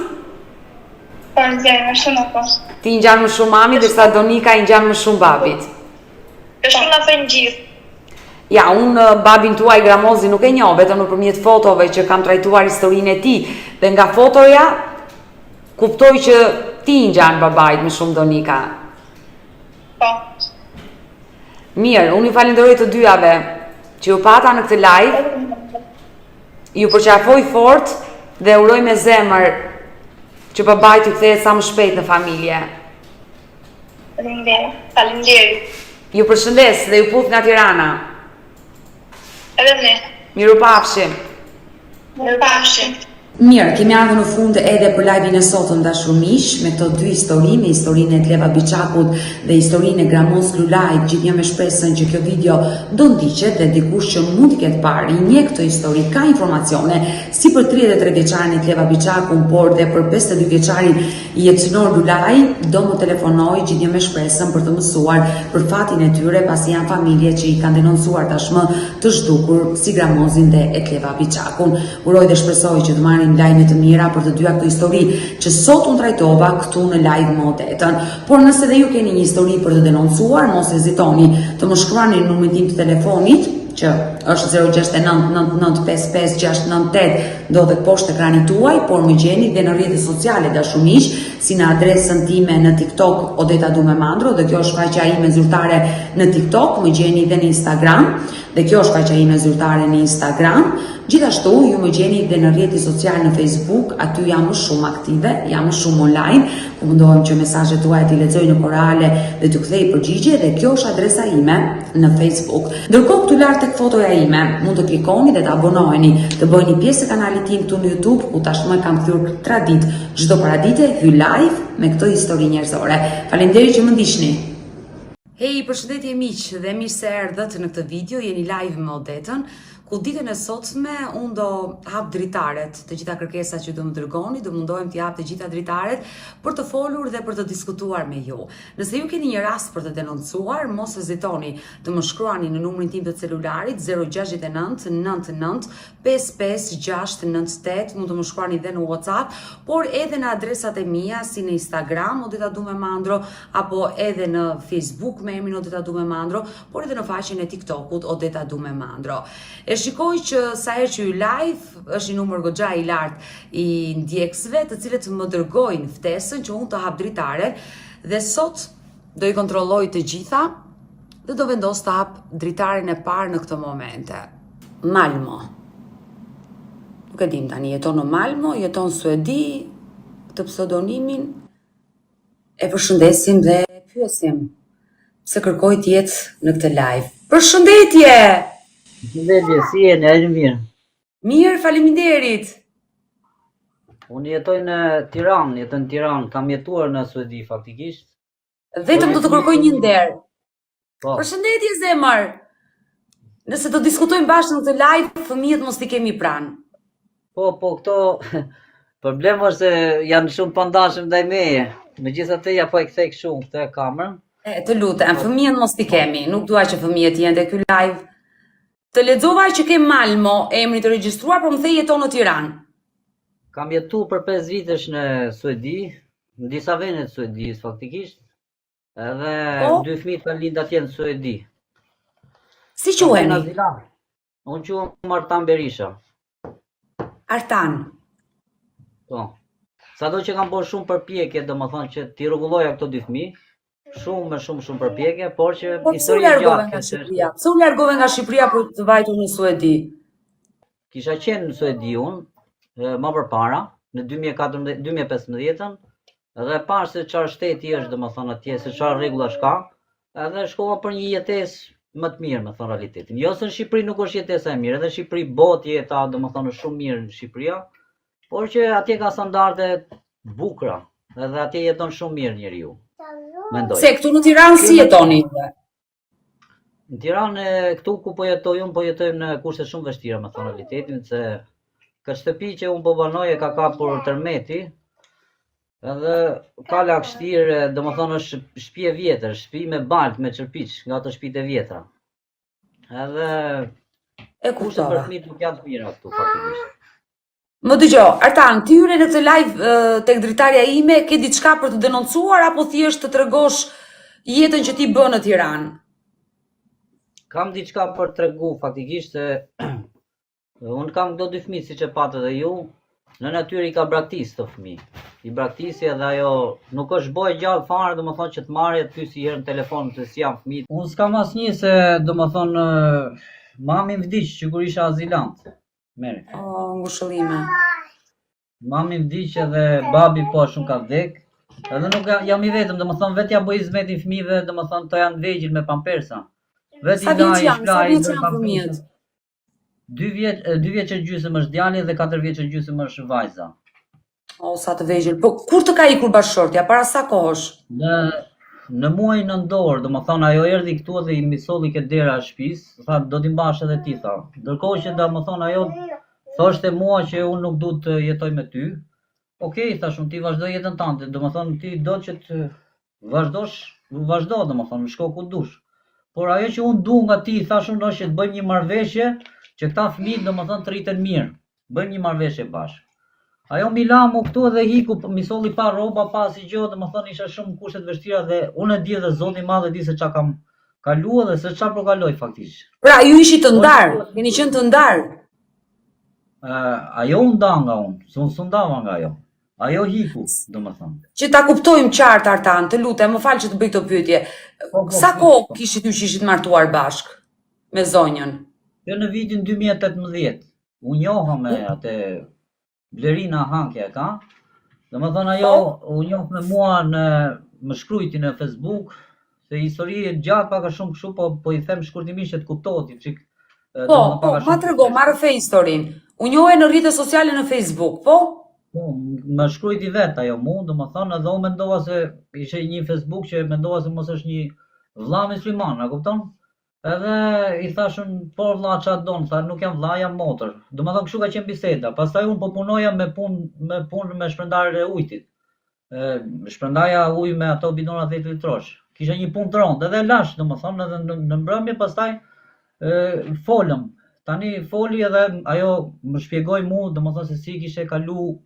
Po, më shumë apo. Ti i ngjan më shumë mamit, ndërsa Donika i ngjan më shumë babit. Shumë na thënë gjithë. Ja, unë babin tuaj Gramozi nuk e njoh, vetëm nëpërmjet fotove që kam trajtuar historinë e tij, dhe nga fotoja kuptoj që ti i ngjan babait më shumë Donika. Po. Mirë, unë ju falenderoj të dyjave që ju pata në këtë live. Ju përqafoj fort dhe uroj me zemër që babai t'ju kthehet sa më shpejt në familje. Faleminderit. Ju përshëndes dhe ju puth nga Tirana. Edhe ne. Mirupafshim. Mirupafshim. Mirë, kemi ardhur në fund edhe për live-in e sotëm dashur miq, me këto dy histori, me historinë e Kleva Biçakut dhe historinë e Gramos Lulait, gjithnjë me shpresën që kjo video do ndiqet dhe dikush që mund t'i ketë parë i njeh këtë histori, ka informacione si për 33 vjeçarin e Kleva Biçakun, por dhe për 52 vjeçarin Jetësinor Lulai, do më telefonoj gjithnjë me shpresën për të mësuar për fatin e tyre, pasi janë familje që i kanë denoncuar tashmë të zhdukur si Gramozin dhe e Kleva Biçakun. Uroj dhe shpresoj që të marrin lajme të mira për të dyja këtë histori që sot unë trajtova këtu në live më odetën. Por nëse dhe ju keni një histori për të denoncuar, mos hezitoni të më shkruani në numrin tim të telefonit, që është 069-955-698, ndodhet poshtë ekranit tuaj, por më gjeni dhe në rrjetet sociale dashur miq, si në adresën time në TikTok Odeta Dume Mandro, dhe kjo është faqja ime zyrtare në TikTok, më gjeni dhe në Instagram, dhe kjo është faqja ime zyrtare në Instagram. Gjithashtu ju më gjeni dhe në rrjetin social në Facebook, aty jam më shumë aktive, jam më shumë online, ku mundohem që mesazhet tuaja t'i lexoj në orale dhe t'ju kthej përgjigje, dhe kjo është adresa ime në Facebook. Ndërkohë këtu lart tek fotoja ime, mund të klikoni dhe të abonoheni, të bëheni pjesë e kanalit tim këtu në YouTube, ku tashmë kam thyer tradit çdo paradite hy live me këtë histori njerëzore. Faleminderit që më ndiqni. Hey, përshëndetje miq dhe mirë se erdhët në këtë video, jeni live me Odetën, ku ditën e sotme unë do hap dritaret, të gjitha kërkesat që do më dërgoni, do mundohem t'i hap të gjitha dritaret për të folur dhe për të diskutuar me ju. Nëse ju keni një rast për të denoncuar, mos hezitoni të më shkruani në numrin tim të celularit 069 99 55698, mund të më shkruani dhe në WhatsApp, por edhe në adresat e mia si në Instagram Odeta Dume Mandro, apo edhe në Facebook me emrin Odeta Dume Mandro, por edhe në faqen e TikTokut Odeta Dume Mandro. E shikoj që sa herë që ju live është një numër goxha i lartë i ndjekësve, të cilët më dërgojnë ftesën që unë të hap dritaren, dhe sot do i kontrolloj të gjitha dhe do vendos të hap dritaren e parë në këtë momente. Malmo. Nuk e dim tani, jeton në Malmo, jeton në Suedi, këtë pseudonimin e përshëndesim dhe pyesim se kërkoj të jetë në këtë live. Përshëndetje! Përshëndetje, si jeni, aq mirë? Mirë, faleminderit. Unë jetoj në Tiranë, kam jetuar në Suedi faktikisht. Vetëm do të kërkoj një nder. Po, Përshëndetje zemër. Nëse do diskutojmë bashkë në këtë live, fëmijët mos t'i kemi pranë. po, këto problemi është se janë shumë pandashëm ndaj meje. Megjithatë ja po e kthej kështu këtë kamerën. Të lutem, fëmijët mos t'i kemi. Nuk dua që fëmijët jenë te ky live. Të lexova që ke Malmo, emri të regjistruar, por më thej jeton në Tiranë. Kam jetuar për 5 vitesh në Suedi, në disa vende të Suedisë faktikisht. Edhe Po? 2 fëmijë kanë lindur atje në Suedi. Si quheni? Unë quhem Artan Berisha. Artan. Po. Sado që kam bërë shumë përpjekje, domethënë që t'i rregulloja këto 2 fëmijë, shumë përpjekje, por që Po pse u historia largove gjatë. nga Shqipëria? Pse u largove nga Shqipëria për të vajtur në Suedi? Kisha qenë në Suedi unë më përpara, në 2015, edhe parë se çfarë shteti është, domethënë atje, se çfarë rregullash ka, edhe shkova për një jetesë më të mirë, me thënë realitetin. Jo se në Shqipëri nuk është jetesa e mirë, edhe në Shqipëri botë jeta, domethënë është shumë mirë në Shqipëria, por që atje ka standarde bukura, edhe atje jeton shumë mirë njeriu. Mendoj. Se këtu në Tiranë si jetoni? Në Tiranë, këtu ku po jetoj unë, po jetojmë në kushte shumë vështira, me thënë realitetin, se këtë shtëpi që unë po banoj e ka kapur tërmeti, edhe ka lagështirë, domethënë është shtëpi e vjetër, shtëpi me baltë, me çerpiç, nga ato shtëpitë e vjetra. Edhe E kushtet për kuptova. fëmijët nuk janë të mira këtu faktikisht. Më dëgjoj, Artan, ti hyre në këtë live tek dritarja ime, ke diçka për të denoncuar apo thjesht të tregosh jetën që ti bën në Tiranë? Kam diçka për t'tregu faktikisht se unë kam këto 2 fëmijë siç e patë edhe ju, në natyrë i ka braktis të fëmijë. I braktisi edhe ajo nuk është bojë gjallë fare, domethënë që të marrë të pyesi herë në telefon se si janë fëmijët. Unë s'kam asnjë se domethënë mami vdiq që kur isha azilant. Merri. O, ngushëllime. Mami vdiq edhe babi po shumë ka vdek. Edhe nuk jam i vetëm, domethënë vetë ja bëj hizmetin fëmijëve, domethënë to janë vegjël me pampersa. Sa vjeç janë fëmijët? 2 vjeç e gjysmë është djali dhe 4 vjeç e gjysmë është vajza. O, sa të vegjël. Po kur të ka ikur bashkëshortja? Para sa kohësh? Në muajin nëntor, domethënë ajo erdhi këtu dhe i misolli këtë dera e shtëpisë, tha do t'i mbash edhe ti tha. Ndërkohë që domethënë ajo thoshte mua që unë nuk du të jetoj me ty. Okej, thashun ti vazhdo jetën tënde, domethënë ti do që të vazhdo domethënë, shko ku dush. Por ajo që unë du nga ti, thashun është që të bëjmë një marrëveshje që këta fëmijë domethënë të rriten mirë. Bëjmë një marrëveshje bashkë. Ajo mi la mu këtu edhe hiku, mi solli pa rroba, pa asgjë, domethënë isha shumë kushte të vështira dhe unë e di dhe Zoti i Madh e di se çka kam kaluar dhe se çfarë po kaloj faktikisht. Pra, ju ishit të ndarë, keni qenë të ndarë. Ajo u nda nga unë, s'u ndava nga ajo. Ajo hiku, domethënë. Që ta kuptojmë qartë, Artan, të lutem, më fal që të bëj këtë pyetje. Sa kohë kishit ju që ishit martuar bashkë me zonjën? Jo në vitin 2018. U njoha me atë Blerina Hankja ka. Domethënë ajo u njoh me mua në më shkrujti në Facebook, se histori e gjatë pak a shumë kështu, po i them shkurtimisht që të kuptohet çik. Po, ma trego, marrë fe historinë. U njohë në rrjete sociale në Facebook, po? Po, më shkrujti vetë ajo mu, domethënë edhe unë mendova se ishte një Facebook që mendova se mos është një vëlla musliman, a kupton? Edhe i thashun, po vlla ç'a don, tha nuk jam vlla, jam motër. Domethënë kështu ka qenë biseda. Pastaj unë po punoja me punë me shpërndarjen e ujit. Shpërndaja ujë me ato bidona 10 litrosh. Kisha një punë të rëndë, edhe lash, domethënë edhe në mbrëmje pastaj folëm. Tani foli edhe ajo më shpjegoi mua, domethënë se si kishte kalu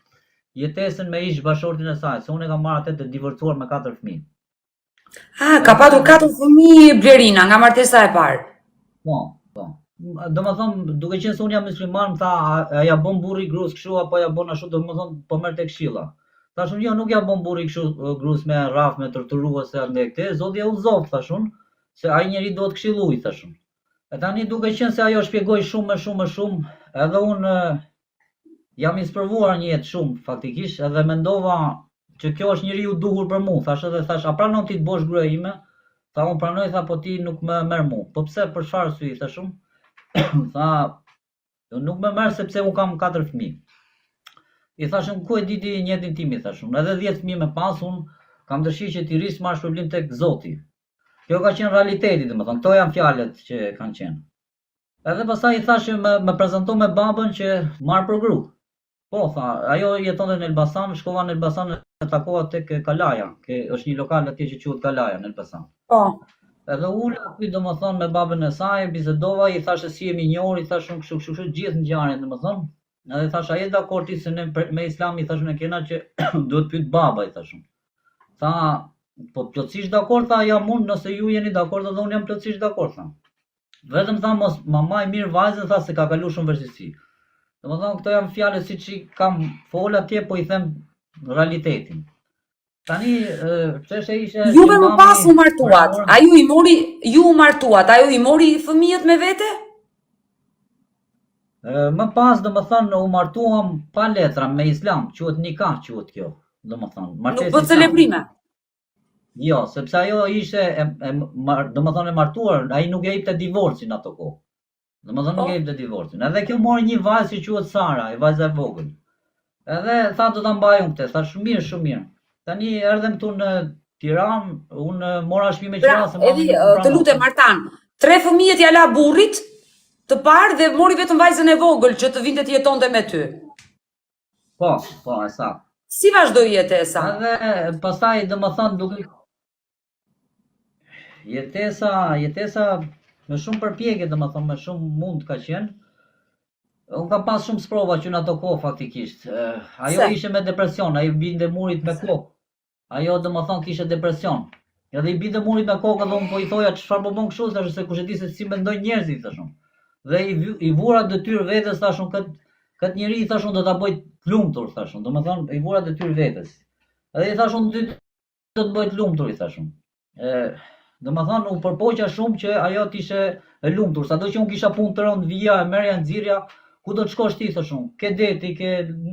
jetesën me ish bashortin e saj, se unë e kam marrë atë të divorcuar me 4 fëmijë. Ka patur 4 fëmijë Blerina nga martesa e parë. Po. Domethënë, duke qenë se unë jam musliman, më tha, a ja bën burri grus kështu apo ja bën ashtu, domethënë po merr tek këshilla. Thashun, jo, nuk ja bën burri kështu grus me rraf, me torturuese ande këtë, Zoti e udhëzoi, thashun, se ai njeri duhet këshilluj, thashun. E tani duke qenë se ajo shpjegoi shumë, edhe unë jam i sprovuar një jetë shumë faktikisht, edhe mendova që kjo është njeriu duhur për mua, thash, a pranon ti të bosh gruaja ime? Tha, unë pranoj, tha, po ti nuk më merr mua. Po pse, për çfarë sy, thashun? Tha, nuk më merr sepse unë kam 4 fëmijë. I thashun, ku e diti njëtin tim, i thashun, edhe 10 fëmijë me pas, unë kam dëshirë që ti rris marrësh problem tek Zoti. Kjo ka qenë realiteti, domethënë, këto janë fjalët që kanë qenë. Edhe pastaj i thashë më prezantoi me babën që marr për gru. Po, tha, ajo jetonte në Elbasan, shkova në Elbasan e takova tek Kalaja, është një lokal atje që quhet Kalaja në Elbasan. Po. Edhe ula aty domethënë me babën e saj, bisedova, i thashë si jemi njohur, i thashun kështu gjithë ngjarjen domethënë. Edhe thash, a je dakord ti se ne me Islamin, i thashun e kena që duhet pyet baba, i thashun. Tha, po plotësisht dakord, tha, jam unë, nëse ju jeni dakord edhe unë jam plotësisht dakord, tha. Vetëm tha mos mama i mirë vajzën, tha, se ka kaluar shumë vështirësi. Domethënë këto janë fjalë siç i kam fol atje, po i them realitetin. Tani çështja ishte Juve më pas u martuat. Ju u martuat, ajo i mori fëmijët me vete? Më pas domethënë u martuam pa letra me Islam, quhet nikah quhet kjo, domethënë martesë. Nuk bë celebrime. Jo, sepse ajo ishte domethënë e martuar, ai nuk e jepte divorcin ato kohë. Domethënë nuk e jepte divorcin. Edhe kjo mori një vajzë që quhet Sara, e vajza e vogël. Edhe tha do ta mbaj unë këtë, thash shumë mirë. Tani erdhem këtu në Tiranë, unë mora shtëpi me qira se të lutem Martan, 3 fëmijët ja la burrit të parë dhe mori vetëm vajzën e vogël që të vinte të jetonte me ty. Po, e saktë. Si vazhdoi jetesa? Edhe pastaj domethënë duke jetesa me shumë përpjekje, domethënë me shumë mund ka qenë. Unë kam pas shumë sprova që në ato kohë faktikisht. Ajo ishte me depresion, ai binte murit me kokë. Ajo domethënë kishte depresion. Edhe i binte murit me kokë dhe unë po i thoja çfarë po bën kështu, thashë se kush e di se si mendojnë njerëzit, thashun. Dhe i vura detyrë vetes, thashun, këtë njeri, thashun, do ta bëj të lumtur, thashun. Domethënë i vura detyrë vetes. Edhe i thashun ty do të bëj të lumtur, i thashun. Domethënë u përpoqja shumë që ajo të ishte e lumtur, sado që unë kisha punë të rëndë, vija, e merrja nxirja, ku do të shkosh ti, thashun? Ke deti, ke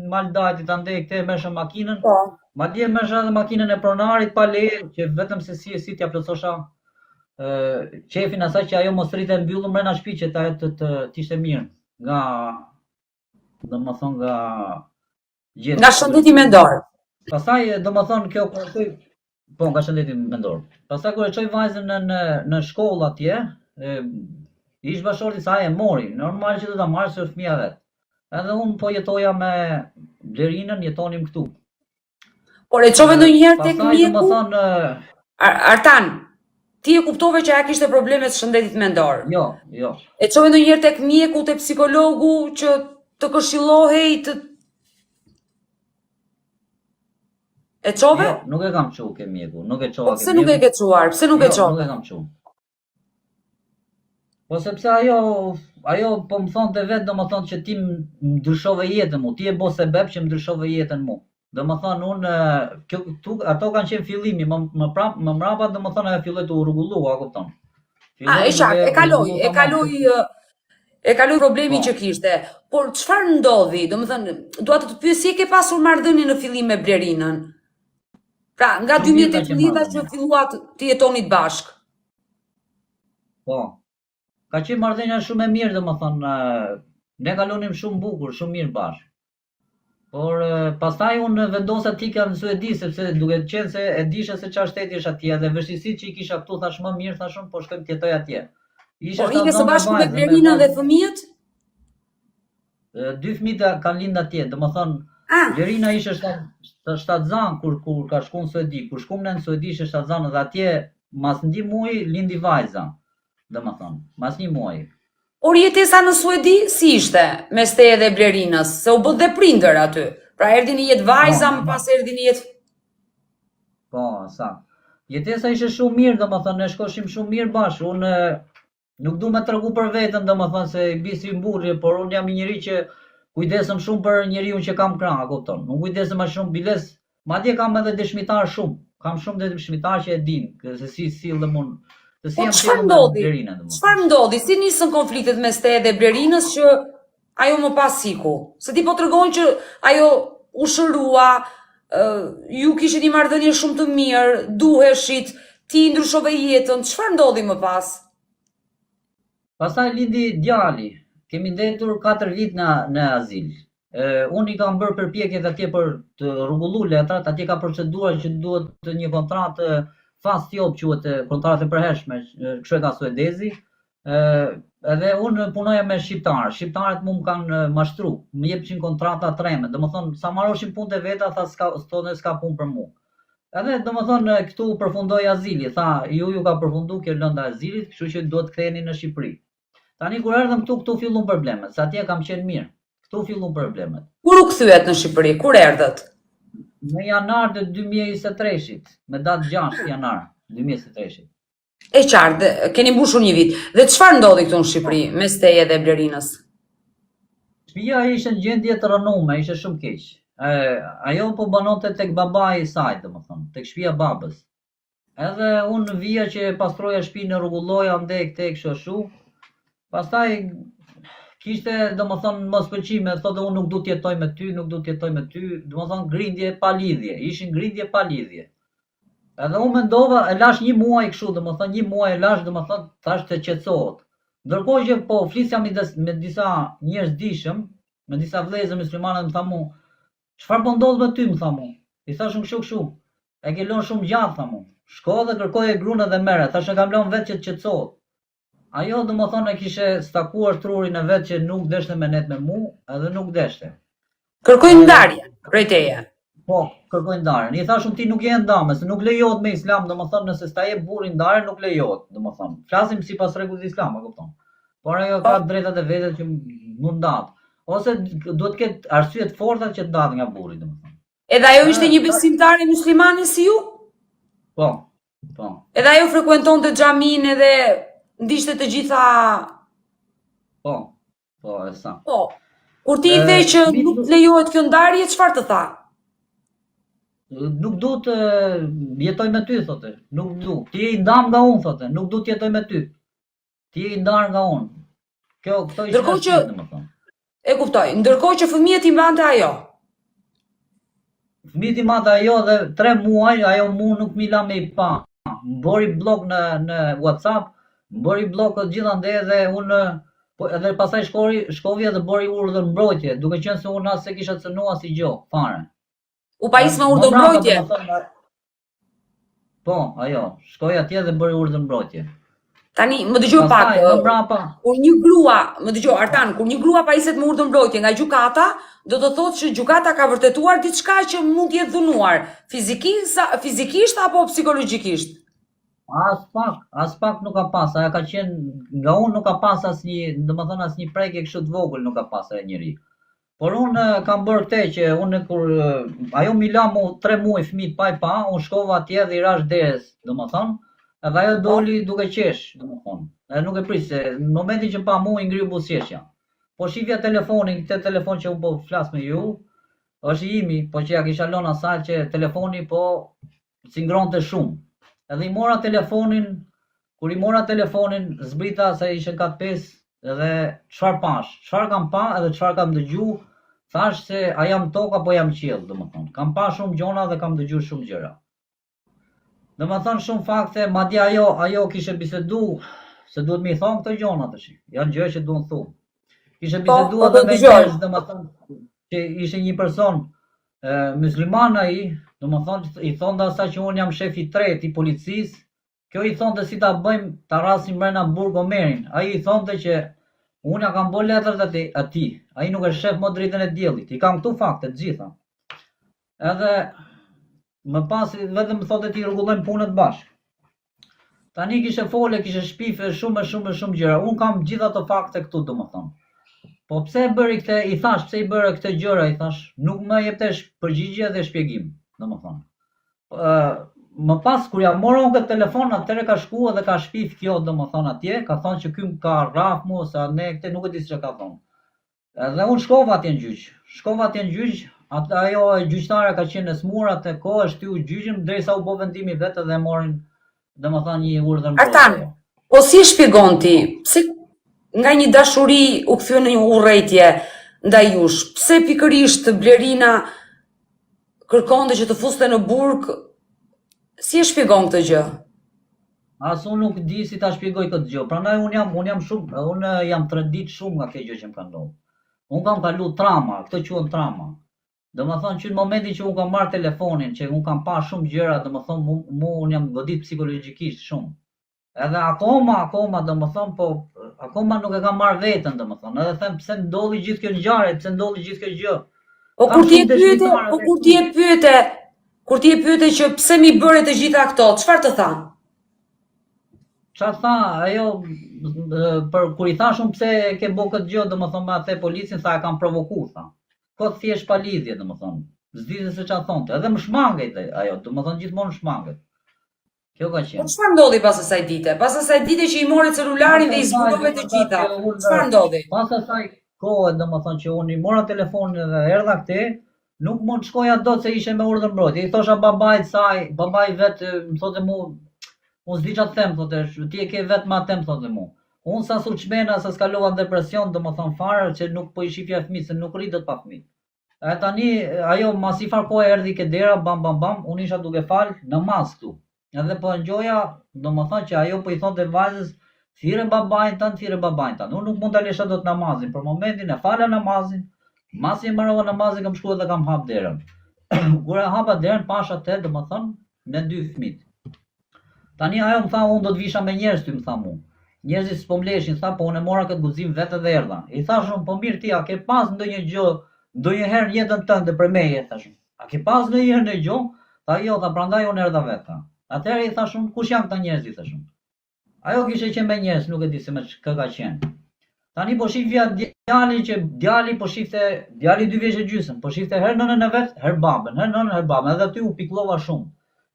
maldajti, andej këtë merrshë makinën. Po. Madje merrsha edhe makinën e pronarit pa leje, që vetëm se si t'ja plotësosha qefin asaj që ajo mos rritet mbyllur mbrenda shtëpi që të ishte mirë nga domethënë nga gjë. Nga shëndeti mendor. Pastaj domethënë kjo kur po nga shëndeti mendor. Pastaj kur e çoj vajzën në shkollë atje, ish bashorti saj e mori, normal që do ta marrë se fëmia vet. Edhe unë po jetoja me Blerinën, jetonim këtu. Por e çove ndonjëherë tek mjeku? Domethënë Artan, ti e kuptove që ajo kishte probleme të shëndetit mendor. Jo. E çove ndonjëherë tek mjeku, tek psikologu që të këshillohej të E çove? Jo, nuk e kam çuar ke mjeku, nuk e çova ke mjeku. Pse nuk e ke çuar? Pse nuk e çove? Nuk e kam çuar. Po sepse ajo po më thonte vetë domethënë që ti më ndryshove jetën mu, ti e bo sebeb që më ndryshove jetën mu. Domethënë unë ato kanë qenë fillimi, më mbrapa domethënë ajo filloi të rregullua, kupton? E kaloi problemin që kishte. Por çfarë ndodhi? Domethënë, dua të pyes si e ke pasur marrëdhënie në fillim me Blerinën? Pra, nga 2018 që filluat të jetonit bashk. Po. Ka qenë marrëdhënia shumë e mirë, domethënë, ne kalonim shumë bukur, shumë mirë bashkë. Por pastaj unë vendosa të ikja në Suedi sepse duke qenë se e disha se çfarë shteti është atje dhe vështirësitë që i kisha këtu, thash më mirë, thashun, po shkojmë të jetoj atje. Por ike së bashku me Blerinën dhe fëmijët? 2 fëmijët kanë lind atje, domethënë Blerina ishte shtatzan kur ka shkuar në Suedi, kur shkuam në Suedi ishte shtatzan dhe atje mas një muaj lindi vajza, domethënë, mas një muaj. Por jetesa në Suedi si ishte mes teje dhe Blerinës, se u bë dhe prindër aty. Pra erdhi një jetë vajza, më pas erdhi një jetë. Po, sa. Jetesa ishte shumë mirë, domethënë, ne shkoshim shumë mirë bashkë. Unë nuk du me tregu për veten, domethënë se bisi mburrje, por unë jam një njeri që kujdesem shumë për njeriu që kam krah, kupton. Nuk kujdesem më shumë biles, madje kam edhe dëshmitar shumë. Kam shumë dëshmitar që e din se si sillem unë. Se si jam çfarë ndodhi? Çfarë ndodhi? Si nisën konfliktet mes teje dhe Blerinës që ajo më pas iku? Se ti po tregon që ajo u shërua, ju kishit një marrëdhënie shumë të mirë, duheshit, ti ndryshove jetën. Çfarë ndodhi më pas? Pastaj lindi djali. Kemi ndetur 4 vit në azil. Unë i kam bërë përpjekjet atje për të rregulluar letrat, atje ka procedura që duhet një kontratë fast job quhet kontratë e përhershme, kështu e ka suedezi. Edhe unë punoja me shqiptarë. Shqiptarët më kanë mashtru, më jepshin kontrata treme. Domethënë sa marroshin punë të veta, tha s'ka punë për mua. Edhe domethënë këtu përfundoi azili, tha ju ka përfunduar kjo lënda e azilit, kështu që duhet ktheheni në Shqipëri. Tani kur erdhëm këtu fillun problemet, se atje kam qenë mirë. Këtu fillun problemet. Kur u kthyet në Shqipëri? Kur erdhët? Në janar të 2023-shit, me datë 6 janar 2023-shit. E qartë, keni mbushur një vit. Dhe çfarë ndodhi këtu në Shqipëri mes teje dhe Blerinës? Shtëpia ishte në gjendje të rënuar, ishte shumë keq. Ajo po banonte tek babai i saj, domethënë, tek shtëpia babës. Edhe unë vija që pastroja shtëpinë, rregulloja ndej tek kështu. Pastaj kishte domethënë mospëlqime, thotë unë nuk du të jetoj me ty, nuk du të jetoj me ty, domethënë grindje pa lidhje, ishin grindje pa lidhje. Edhe unë mendova, e lash një muaj kështu, domethënë një muaj e lash, domethënë thash të qetësohet. Ndërkohë që po flisja me disa njerëz dishëm, me disa vëllezër muslimanë më thamu, çfarë po ndodh me ty, më thamu. I thashun kështu. E ke lënë shumë gjatë, thamu. Shko dhe kërkoje gruan edhe merre, thashë kam lënë vetë që të qetësohet. Ajo domethënë e kishe stakuar trurin e vet që nuk deshte me net me mua, edhe nuk deshte. Kërkoi ndarje prej teje. Po, kërkoi ndarjen. I thashun ti nuk je ndame, se nuk lejohet me Islam, domethënë nëse sta jep burrin ndarje nuk lejohet, domethënë. Flasim sipas rregullit të Islamit, e kupton. Por ajo ka drejtat e vetë që mund ndat. Ose duhet të ketë arsye të forta që të ndahet nga burri, domethënë. Edhe ajo ishte një besimtare muslimane si ju? Po. Edhe ajo frekuentonte xhamin edhe ndishte të gjitha. Po, e sa. Po. Kur ti i the që nuk lejohet kjo ndarje, çfarë të tha? Nuk du të jetoj me ty, thote. Nuk du. Ti je i ndam nga unë, thote. Nuk du të jetoj me ty. Ti je i ndar nga unë. Këto ishte domethënë. E kuptoj. Ndërkohë që fëmijët i mbante ajo. Fëmijët i mbante ajo dhe 3 muaj ajo mua nuk mi la me i pa. Mbori blok në WhatsApp. Bëri blok gjithandej dhe unë edhe pastaj shkovja dhe bëri urdhër mbrojtje, duke qenë se unë as se kisha cënuar si gjë, fare. U pajis me urdhër mbrojtje? Po, ajo, shkoi atje dhe bëri urdhër mbrojtje. Tani, më dëgjoj pak. Kur një grua, më dëgjoj Artan, kur një grua pajiset me urdhër mbrojtje nga gjykata, do të thotë që gjykata ka vërtetuar diçka që mund të jetë dhunuar, fizikisht apo psikologjikisht. As pak nuk ka pas, ajo ka qenë nga unë nuk ka pas domethënë asnjë prekje kështu të vogël nuk ka pas ai njeri. Por unë kam bërë këtë që unë kur ajo mi la mu 3 muaj fëmijë pa i pa, unë shkova atje dhe i rash derës, domethënë, edhe ajo doli duke qesh, domethënë. Edhe nuk e prit se në momentin që pa mua i ngriu buzëqeshja. Po shifja telefonin, këtë telefon që unë po flas me ju, është i imi, po që ja kisha lënë asaj që telefoni po si ngronte shumë. Edhe i mora telefonin, kur i mora telefonin, zbrita se ishen 4-5, edhe çfarë pash, çfarë kam pa edhe çfarë kam dëgju, thash se a jam tokë apo jam qiell, domethënë. Kam pa shumë gjona dhe kam dëgju shumë gjëra. Domethënë shumë fakte, madje ajo kishte bisedu, se duhet më i thon këto gjona tash. Janë gjëra që duhen thonë. Kishte biseduar me njerëz, domethënë, që ishte një person musliman ai, domethënë i thonte asaj që un jam shefi i tretë i policisë, Kjo i thonte si ta bëjmë ta rrasim mbrena burg Omerin. Ai i thonte që unë ja kam bërë letrat atij. Ai nuk e shef më dritën e diellit. I kam këtu fakte të gjitha. Edhe më pas vetëm thotë ti rregullojmë punët bashkë. Tani kishe fole, kishe shpife shumë gjëra. Unë kam gjitha ato fakte këtu, domethënë. Po pse e bëri këtë? I thash pse i bëre këtë gjëra, i thash, nuk më jeptesh përgjigje dhe shpjegim, domethënë. Më pas kur ja morën këtë telefon, atëherë ka shkuar dhe ka shpif kjo, domethënë atje, ka thonë që ky ka rraf mua se ne këtë nuk e di çka ka thonë. Edhe unë shkova atje në gjyq. Ajo gjyqtare ka qenë e smur atë kohë, shtiu gjyqin derisa u bë vendimi vetë dhe morin domethënë një urdhër mbrojtje. Artan, po si e shpjegon ti? Pse nga një dashuri u kthye në një urrëtie ndaj jush? Pse pikërisht Blerina kërkonte që të fuste në burg? Si e shpjegon këtë gjë? As unë nuk di si ta shpjegoj këtë gjë. Prandaj unë jam tredit shumë nga kjo gjë që më ka ndodhur. Unë kam kalu trauma, këtë quhen trauma. Domethënë që në momentin që unë kam marrë telefonin, që unë kam pa shumë gjëra, domethënë unë jam godit psikologjikisht shumë. Edhe akoma domethënë, po akoma nuk e kam marrë veten domethënë. Edhe them pse ndodhi gjithë kjo ngjarje, pse ndodhi gjithë kjo gjë. Kur ti e pyete që pse mi bëre të gjitha këto, çfarë të tha? Çfarë tha ajo për kur i thash unë pse ke bë këtë gjë, domethënë me atë policin sa e kam provokuar tha. Po thjesht pa lidhje domethënë. S'dinte se çfarë thonte. Edhe më shmanget ajo, domethënë gjithmonë shmanget. Kjo ka qenë. Po çfarë ndodhi pas asaj dite? Pas asaj dite që i morë celularin dhe i zbulove të gjitha. Çfarë ndodhi? Pas asaj kohe domethënë që unë i mora telefonin dhe erdha këtej, nuk mund të shkoja dot se ishe me urdhër mbrojtje. I thosha babait saj, babai vetë më thotë mua, unë s'di çfarë them, thotë, ti e ke vetëm atë më thotë mua. Unë sa sulçmena, sa skalova depresion, domethënë fare që nuk po i shifja fëmijë, se nuk rritet pa fëmijë. E tani ajo mas i farkohe erdhi ke dera, bam, unë isha duke fal namaz këtu. Edhe po ngjoja, domethënë që ajo po i thonte vajzës, thirrë babain tan. Unë nuk mund ta lësha dot namazin, për momentin e fala namazin. Masi e mbarova namazin, kam shkuar dhe kam hap derën. Kur e hapa derën, pash atë, domethënë, me dy fëmijë. Tani ajo më tha, unë do të visha me njerëz ty, më tha mua. Njerëzit s'po mleshin, tha, po unë e mora këtë guzim vetë dhe erdha. I thash unë, po mirë ti, a ke pas ndonjë gjë, ndonjëherë në jetën tënde për meje, thash. A ke pas ndonjëherë ndonjë gjë? Tha jo, tha, prandaj unë erdha vetë. Atëherë i thash unë, kush janë këta njerëzit, thash unë. Ajo kishte qenë me njerëz, nuk e di se me kë ka qenë. Tani po shifja djalin që djali po shifte, djali 2 vjeç e gjysmë, po shifte herë nënën e vet, herë babën, herë nënën, herë babën. Edhe aty u pikllova shumë.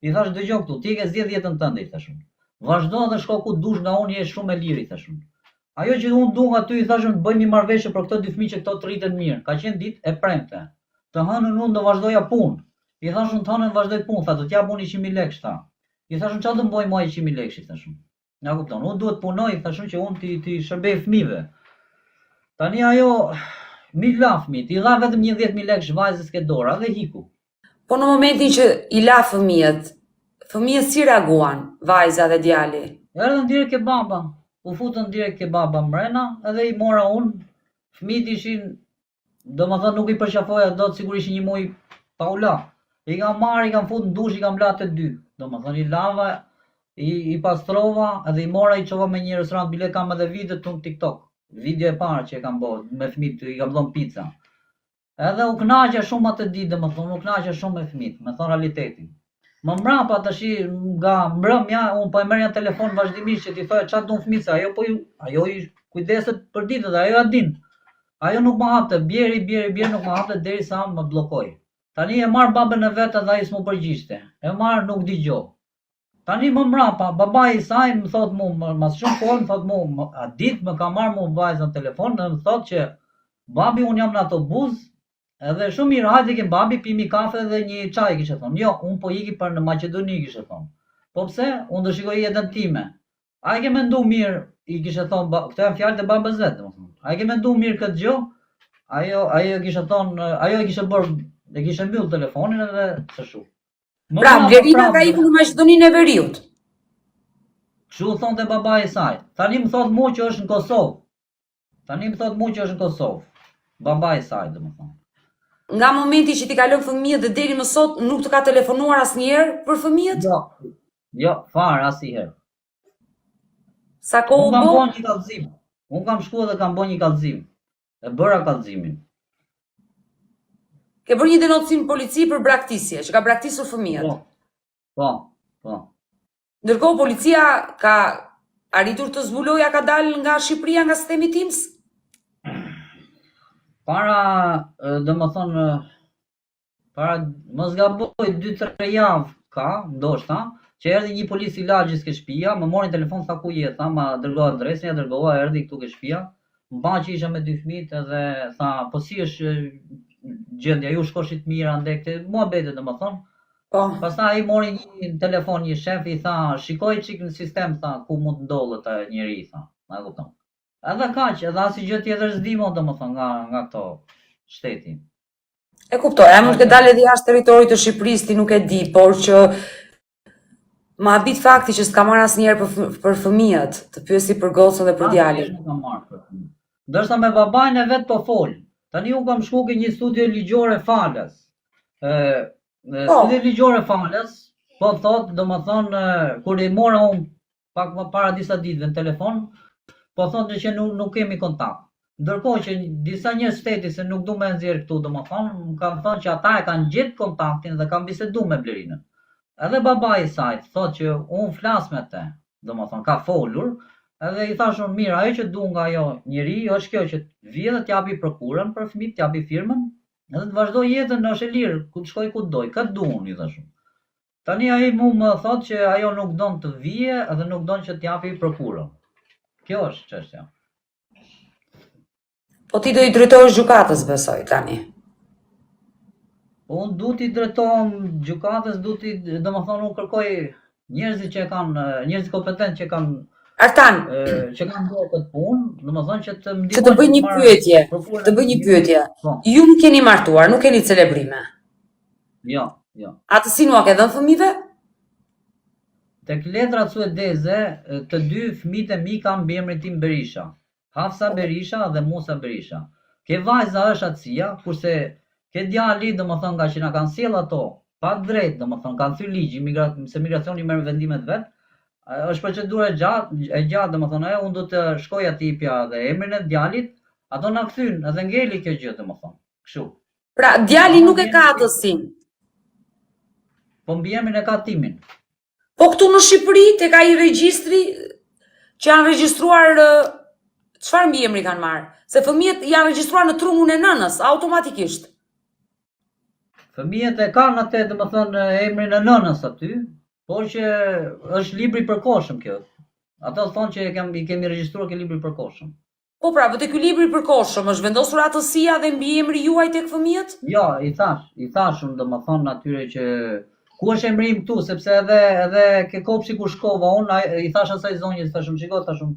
I thash dëgjoj këtu, ti ke zgjedh jetën tënde, i thash unë. Vazhdo dhe shko ku dush nga unë, je shumë e lirë, i thash unë. Ajo që unë dua aty, i thash unë, të bëjmë një marrëveshje për këto 2 fëmijë që këto të rriten mirë. Ka qenë ditë e premte. Të hënën unë do vazhdoja punë. I thash unë, të hënën vazhdoj punë, tha do t'jap unë 100.000 lekë tha. I thash unë, çfarë do bëj mua 100.000 lekë, i thash unë. Ja kupton, unë duhet punoj, i thash unë që unë ti shërbej fëmijëve. Tani ajo mi la fëmijët, i dha vetëm 10.000 lekë vajzës ke dora dhe hiku. Po në momentin që i la fëmijët si reaguan, vajza dhe djali? Erdhën direkt ke baba, u futën direkt ke baba mrena, edhe i mora unë, fëmijët ishin, domethënë nuk i përqafoja dot, sigur ishin një muj pa u la. I kam marrë, i kam futur në dush, i kam la të 2. Domethënë i lava, i pastrova, edhe i mora, i çova me një restorant, bile kam edhe video në TikTok. Video e parë që e kam bërë me fëmijët, i kam dhënë pica. Edhe u kënaqja shumë atë ditë, domethënë u kënaqja shumë me fëmijët, me thon realitetin. Më mbrapa tash nga mbrëmja, unë po e merrja telefon vazhdimisht që t'i thoya çfarë duan fëmijët, ajo i kujdeset për ditët, ajo ja din. Ajo nuk më hapte, bjeri nuk më hapte derisa më bllokoi. Tani e marr babën e vet edhe ai s'mu përgjigjte. E marr nuk dëgjoj. Tani më mbrapa, babai i saj më thot mua, mas shumë kohë më thot mua, a ditë më ka marrë mua vajza në telefon dhe më thot që babi unë jam në autobus, edhe shumë mirë, hajde ke babi, pimi kafe dhe një çaj, kishte thonë. Jo, unë po iki për në Maqedoni, kishte thonë. Po pse? Unë do shikoj jetën time. A e ke mendu mirë, i kishte thonë, këto janë fjalët e babës vet, domethënë. A e ke mendu mirë këtë gjë? Ajo kishte thonë, ajo e kishte bërë, e kishte mbyll telefonin edhe s'shu. Pra, Blerina ka ikur në Maqedoninë e Veriut. Kështu thonte babai i saj. Tani më thot mua që është në Kosovë. Babai i saj, domethënë. Nga momenti që ti ka lënë fëmijët dhe deri më sot nuk të ka telefonuar asnjëherë për fëmijët? Jo, fare asnjëherë. Sa kohë Unë kam bo? bën një kallëzim. Unë kam shkuar dhe kam bën një kallëzim. E bëra kallëzimin. Ke bërë një denoncim polici për braktisje, që ka braktisur fëmijët. Po. Ndërkohë policia ka arritur të zbulojë, ka dalë nga Shqipëria, nga sistemi TIMS? Para mos gaboj 2-3 javë ka, ndoshta, që erdhi një polis i lagjës ke shtëpia, më mori telefon sa ku je, tha ma dërgoj adresën, ja dërgova, erdhi këtu ke shtëpia, më ba që isha me 2 fëmijë edhe tha, po si është gjendja, ju shkoshit mira ndekte, muhabete domethënë. Po. Pastaj ai mori një telefon një shef i tha, shikoj çik në sistem tha ku mund ndodhet ai njeri tha. Na kupton. Edhe kaq, edhe asnjë gjë tjetër s'di më domethënë nga këto shteti. E kuptoj, a mund të dalë edhe jashtë territorit të Shqipërisë, ti nuk e di, por që ma habit fakti që s'ka marrë asnjëherë për fëmijët, të pyesi për gocën dhe për djalin. Nuk kam marrë për fëmijë. Ndërsa me babain e vet po fol. Tani unë kam shku ke një studio ligjore falas. Studio ligjore falas, po thot, domethënë kur i mora unë pak më para disa ditëve në telefon, po thonë që nuk kemi kontakt. Ndërkohë që disa njerëz shteti se nuk du me nxjerr këtu domethënë, më kanë thënë që ata e kanë gjetë kontaktin dhe kanë biseduar me Blerinën. Edhe babai i saj thotë që unë flas me te, domethënë ka folur, edhe i thashun mirë, ajo që du nga ajo njeri është kjo që vjen dhe t'japi prokurën për fëmijët, t'japi firmën, edhe të vazhdoj jetën është e lirë, ku të shkoj ku doj, këtë duan i thashun. Tani ai mu më thotë që ajo nuk don të vije edhe nuk don që t'japi prokurën. Kjo është çështja. Po ti do i drejtohesh gjykatës, besoj tani. Unë du t'i drejtohem gjykatës, domethënë unë kërkoj njerëzit që kanë, njerëzit kompetent që kanë Artan, që kanë bërë këtë punë, domethënë që të që të bëj një pyetje. Ju nuk keni martuar, nuk keni celebrime. Jo. Atë si nuk e dhënë fëmijëve? Tek letrat suedeze, të 2 fëmijët e mi kanë mbiemrin tim Berisha. Hafsa Berisha dhe Musa Berisha. Ke vajza është atësia, kurse ke djali domethënë nga që na kanë sjell ato pa drejt, domethënë kanë thyer ligji, se migracioni merr vendimet vet. Është procedura e gjatë, domethënë ajo unë do të shkoj aty pja dhe emrin e djalit, ato na kthyn, edhe ngeli kjo gjë domethënë. Kështu. Pra, djali nuk e ka atësin. Po mbiemrin e ka timin. Po këtu në Shqipëri tek ai regjistri që janë regjistruar çfarë mbiemri kanë marrë? Se fëmijët janë regjistruar në trungun e nënës, automatikisht. Fëmijët e kanë atë domethënë emrin e nënës aty, por që është libri i përkohshëm kjo. Ata thonë që i kemi regjistruar ke libri i përkohshëm. Po pra, po te ky libri i përkohshëm është vendosur atësia dhe mbiemri juaj tek fëmijët? Jo, i thashun domethënë atyre që ku është emri im këtu, sepse edhe ke kopshi ku shkova unë, i thash asaj zonjës, thashun, shiko, thashun,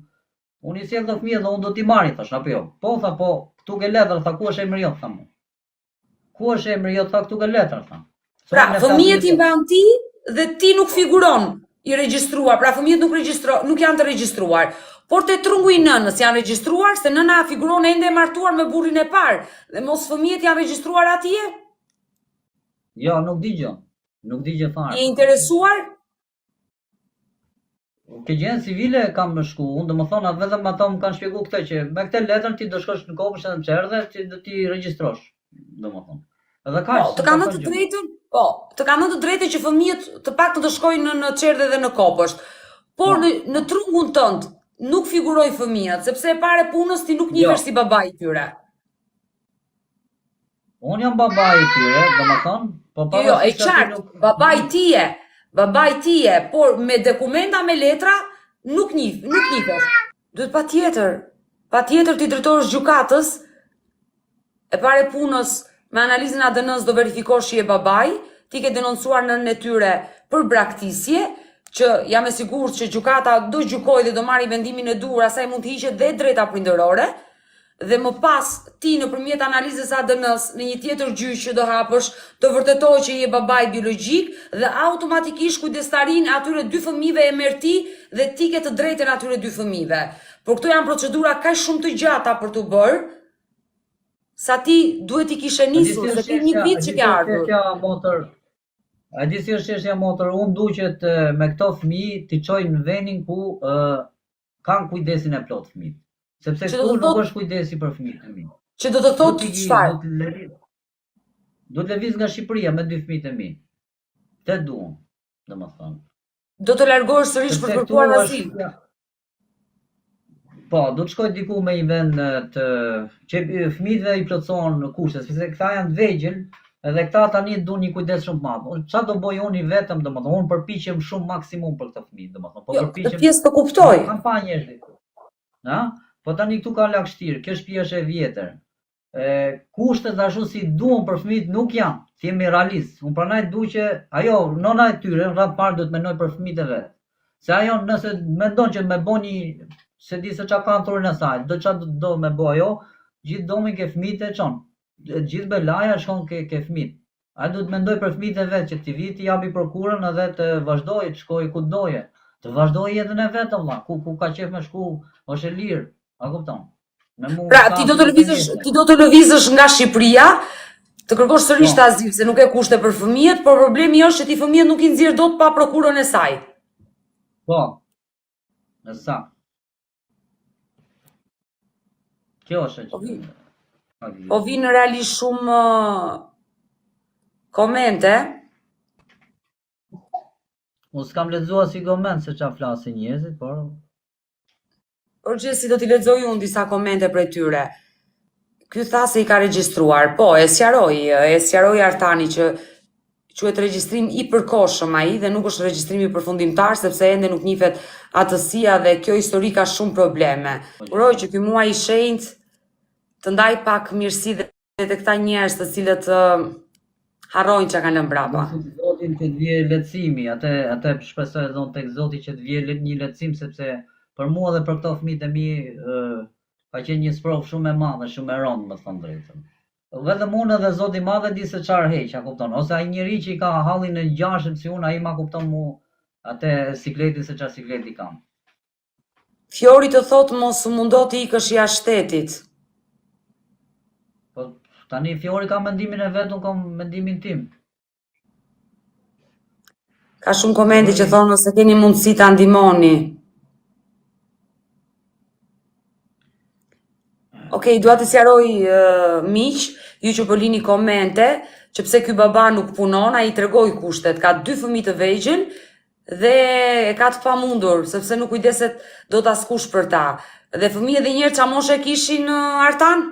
unë i sjell të fëmijët dhe unë do t'i marr, thash, apo jo. Po tha, po, këtu ke letër, tha, ku është emri jot, tha mu. Ku është emri jot, tha, këtu ke letër, tha. Pra, fëmijët i mban ti dhe ti nuk figuron i regjistruar, pra fëmijët nuk janë të regjistruar. Por te trungu i nënës janë regjistruar, se nëna figuron ende e martuar me burrin e parë, dhe mos fëmijët janë regjistruar atje? Jo, nuk di gjë. Nuk di gjë fare. Je interesuar? Ke gjendje civile kam shku, unë domethënë vetëm ato më kanë shpjeguar këtë që me këtë letër ti do shkosh në kopshtë edhe çerdhe që do ti regjistrosh, domethënë. Edhe kaq. Të kanë të drejtën? Po, të kanë të drejtën që fëmijët të paktën të shkojnë në çerdhe dhe në kopësht. Por në trungun tënd nuk figuroi fëmijët, sepse e pare punës ti nuk njihesh si babai i tyre. Unë jam babai i tyre, domethënë, po pa. Jo, e qartë, babai tije, por me dokumenta me letra nuk njihesh. Duhet patjetër ti drejtohesh gjykatës, e pare punës me analizën e ADN-s do verifikosh që je babai, ti ke denoncuar nënën e tyre për braktisje, që jam e sigurt që gjykata do gjykojë dhe do marrë vendimin e duhur, asaj mund të hiqet dhe drejta prindërore. Dhe më pas ti nëpërmjet analizës ADN-s në një tjetër gjyq që do hapësh, do vërtetohet që je babai biologjik dhe automatikisht kujdestarinë atyre 2 fëmijëve e merr ti dhe ti ke të drejtën atyre 2 fëmijëve. Por këto janë procedura kaq shumë të gjata për t'u bërë, sa ti duhet i kishe nisur, se ti një vit që ke ardhur. A di si është çështja motër, unë duqet me këto fëmijë t'i çoj në vendin ku kanë kujdesin e plot fëmijët. Sepse Që do këtu të nuk thotë- është kujdesi për fëmijët e mi. Që do të thotë çfarë? Do të lëviz nga Shqipëria me 2 fëmijët e mi. Te duam, domethënë. Do të largohesh sërish për kërkuar azil. Po, do të shkoj diku me një vend të që fëmijëve i plotëson kushtet, sepse këta janë të vegjël, edhe këta tani duan një kujdes shumë të madh. Çfarë do bëj unë i vetëm, domethënë, unë përpiqem shumë maksimum për këtë fëmijë, domethënë, po Jo, përpiqem. këtë pjesë të kuptoj. Kampanje është diku. Ha? Po tani këtu ka lagështirë, kjo shtëpi është e vjetër. Kushtet ashtu si duan për fëmijët nuk janë. Jemi realist. Unë pranaj du që ajo nona e tyre rreth parë do të mendoj për fëmijët e vet. Se ajo nëse mendon që me bën një se di se çka ka në turën e saj, do me bë ajo, gjithë domi ke fëmijët e çon. Gjithë belaja shkon ke fëmijët. Ai duhet mendoj për fëmijët e vet që ti vi ti japi prokurën edhe të vazhdojë të shkojë ku doje. Të vazhdojë jetën e vet valla, ku ka qef me shku, është e lirë. A kupton? Pra, ti do të lëvizësh nga Shqipëria, të kërkosh sërish të azil, se nuk e kushte për fëmijët, por problemi është që ti fëmijët nuk i nxjerr dot pa prokurën e saj. Po. Nësa. Kjo është që... Po vinë realisht shumë komente. Unë s'kam lexuar si koment se çfarë flasin njerëzit, por Por si do t'i lexoj unë disa komente prej tyre. Ky tha se i ka regjistruar. Po, e sqaroi Artani që quhet regjistrim i përkohshëm ai dhe nuk është regjistrimi përfundimtar sepse ende nuk njihet atësia dhe kjo histori ka shumë probleme. Uroj që ky muaj i shenjtë të ndaj pak mirësi dhe të këta njerëz të cilët harrojnë çka kanë lënë brapa. Zotin që të vje lehtësimi, atë shpresoj edhe unë tek Zoti që të vje një lehtësim sepse për mua dhe për këto fëmijët e mi ka qenë një sprovë shumë e madhe, shumë e rëndë, më thënë drejtën. Vetëm unë edhe Zoti i madh e di se çfarë heq, a kupton? Ose ai njeri që i ka hallin e gjashëm si unë, ai ma kupton mu atë sikletin se çfarë sikleti kam. Fiori të thotë mos u mundo të ikësh jashtë shtetit. Po tani Fiori ka mendimin e vet, unë kam mendimin tim. Ka shumë komente që thonë nëse keni mundësi ta ndihmoni. Okej, dua të sqaroj miq, ju që po lini komente, që pse ky baba nuk punon, ai tregoi kushtet, ka 2 fëmijë të vegjël dhe e ka të pamundur, sepse nuk kujdeset dot askush për ta. Dhe fëmijët dhe njerë qa moshe kishin Artan?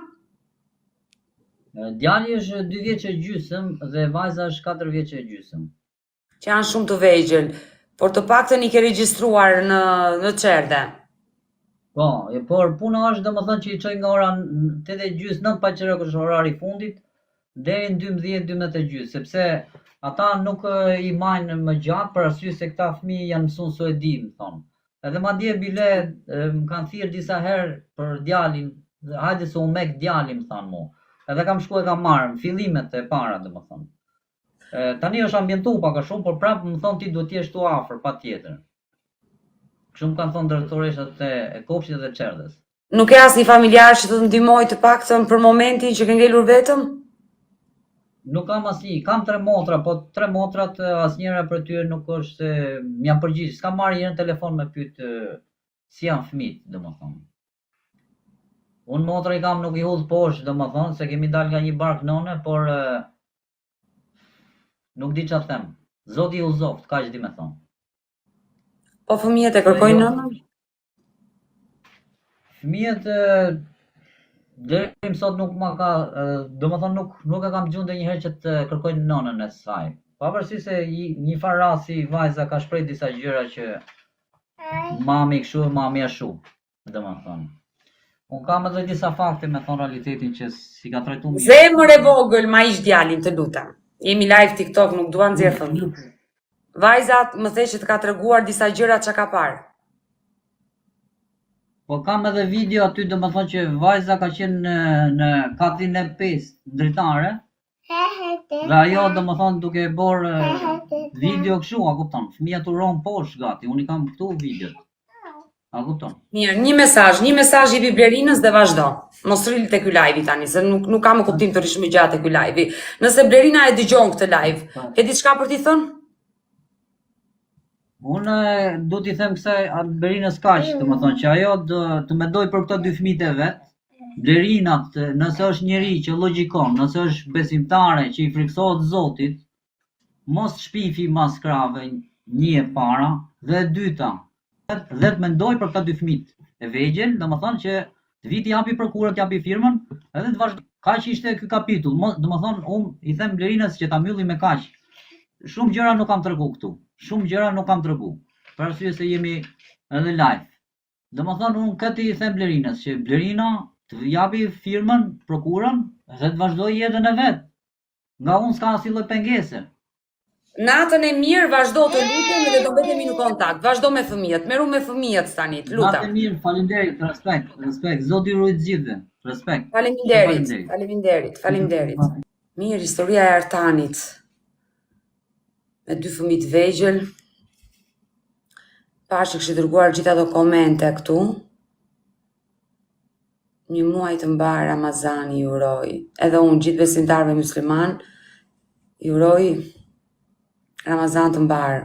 Djali është 2 vjeç e gjysëm dhe vajza është 4 vjeç e gjysëm. Që janë shumë të vegjël, por të paktën i ke regjistruar në çerdhe. Po, por puna është domethënë që i çoj nga ora 8:30, 9 pa çerek është orari i fundit, deri në 12:00, sepse ata nuk i majnë më gjatë për arsye se këta fëmijë janë mësuar suedi, më thonë. Edhe madje bile më kanë thirrë disa herë për djalin, hajde se u mek djalin, më thanë mua. Edhe kam shkuar kam marrë fillimet e para, domethënë. Tani është ambientuar pak a shumë, por prapë më thonë ti duhet të jesh tu afër patjetër. Kështu më kanë thonë drejtoreshat e kopshtit dhe çerdhes. Nuk e asnjë familjar që të të ndihmojë të paktën për momentin që ke ngelur vetëm? Nuk kam asnjë, kam 3 motra, po 3 motrat asnjëra për tyre nuk është se më janë përgjigj. S'kam marrë një telefon me pyet si janë fëmijët, domethënë. Unë motra i kam nuk i hudh poshtë, domethënë, se kemi dalë nga një bark none, por nuk di çfarë them. Zoti u zoft, kaq di më thon. Po fëmijët e kërkojnë nënën? Fëmijët deri më sot nuk ma ka, domethënë nuk e kam dëgjuar ndonjëherë që të kërkojnë nënën e saj. Pavarësisht se një farë rasti vajza ka shpreh disa gjëra që mami kështu, mami ashtu, domethënë. Unë kam edhe disa fakte me thon realitetin që si ka trajtuar mirë. Zemër e vogël, ma ish djalin, të lutem. Jemi live TikTok, nuk duan nxjerr fëmijë. Vajzat më the që të ka treguar disa gjëra që ka parë. Po kam edhe video aty domethënë që vajza ka qenë në katin e 5 dritare. Dhe ajo domethënë duke e bërë video kështu, a kupton? Fëmia turon poshtë gati, unë i kam këtu videot. A kupton? Mirë, një mesazh jepi Blerinës dhe vazhdo. Mos rri te ky live tani, se nuk kam kuptim të rish më gjatë ky live. Nëse Blerina e dëgjon këtë live, ke diçka për t'i thënë? Unë du t'i them kësaj Berinës kaq, domethënë që ajo të mendoj për këto dy fëmijët e vet. Blerinat, nëse është njeri që logjikon, nëse është besimtare që i friksohet Zotit, mos shpifi mas krave një e para dhe e dyta. Dhe të mendoj për këta dy fëmijët e vegjël, domethënë që të viti japi prokuror, japi firmën, edhe të vazhdoj. Kaq ishte ky kapitull. Domethënë unë i them Blerinës që ta mbyllim me kaq. Shumë gjëra nuk kam tregu këtu. Shumë gjëra nuk kam tregu. Për arsye se jemi edhe live. Domethënë unë këtë i them Blerinës që Blerina të japi firmën, prokurën dhe të vazhdoj jetën e vet. Nga unë s'ka asnjë lloj pengese. Natën e mirë, vazhdo të lutem dhe do mbetemi në kontakt. Vazhdo me fëmijët, meru me fëmijët tani, lutem. Natë e mirë, faleminderit, respekt, Zoti ju ruaj të gjithëve. Respekt. Faleminderit. Mirë, historia e Artanit. Me dy fëmijë të vegjël. Pashë kishte dërguar gjithë ato komente këtu. Një muaj të mbar Ramazani ju uroj. Edhe unë gjithë besimtarëve musliman ju uroj Ramazan të mbar.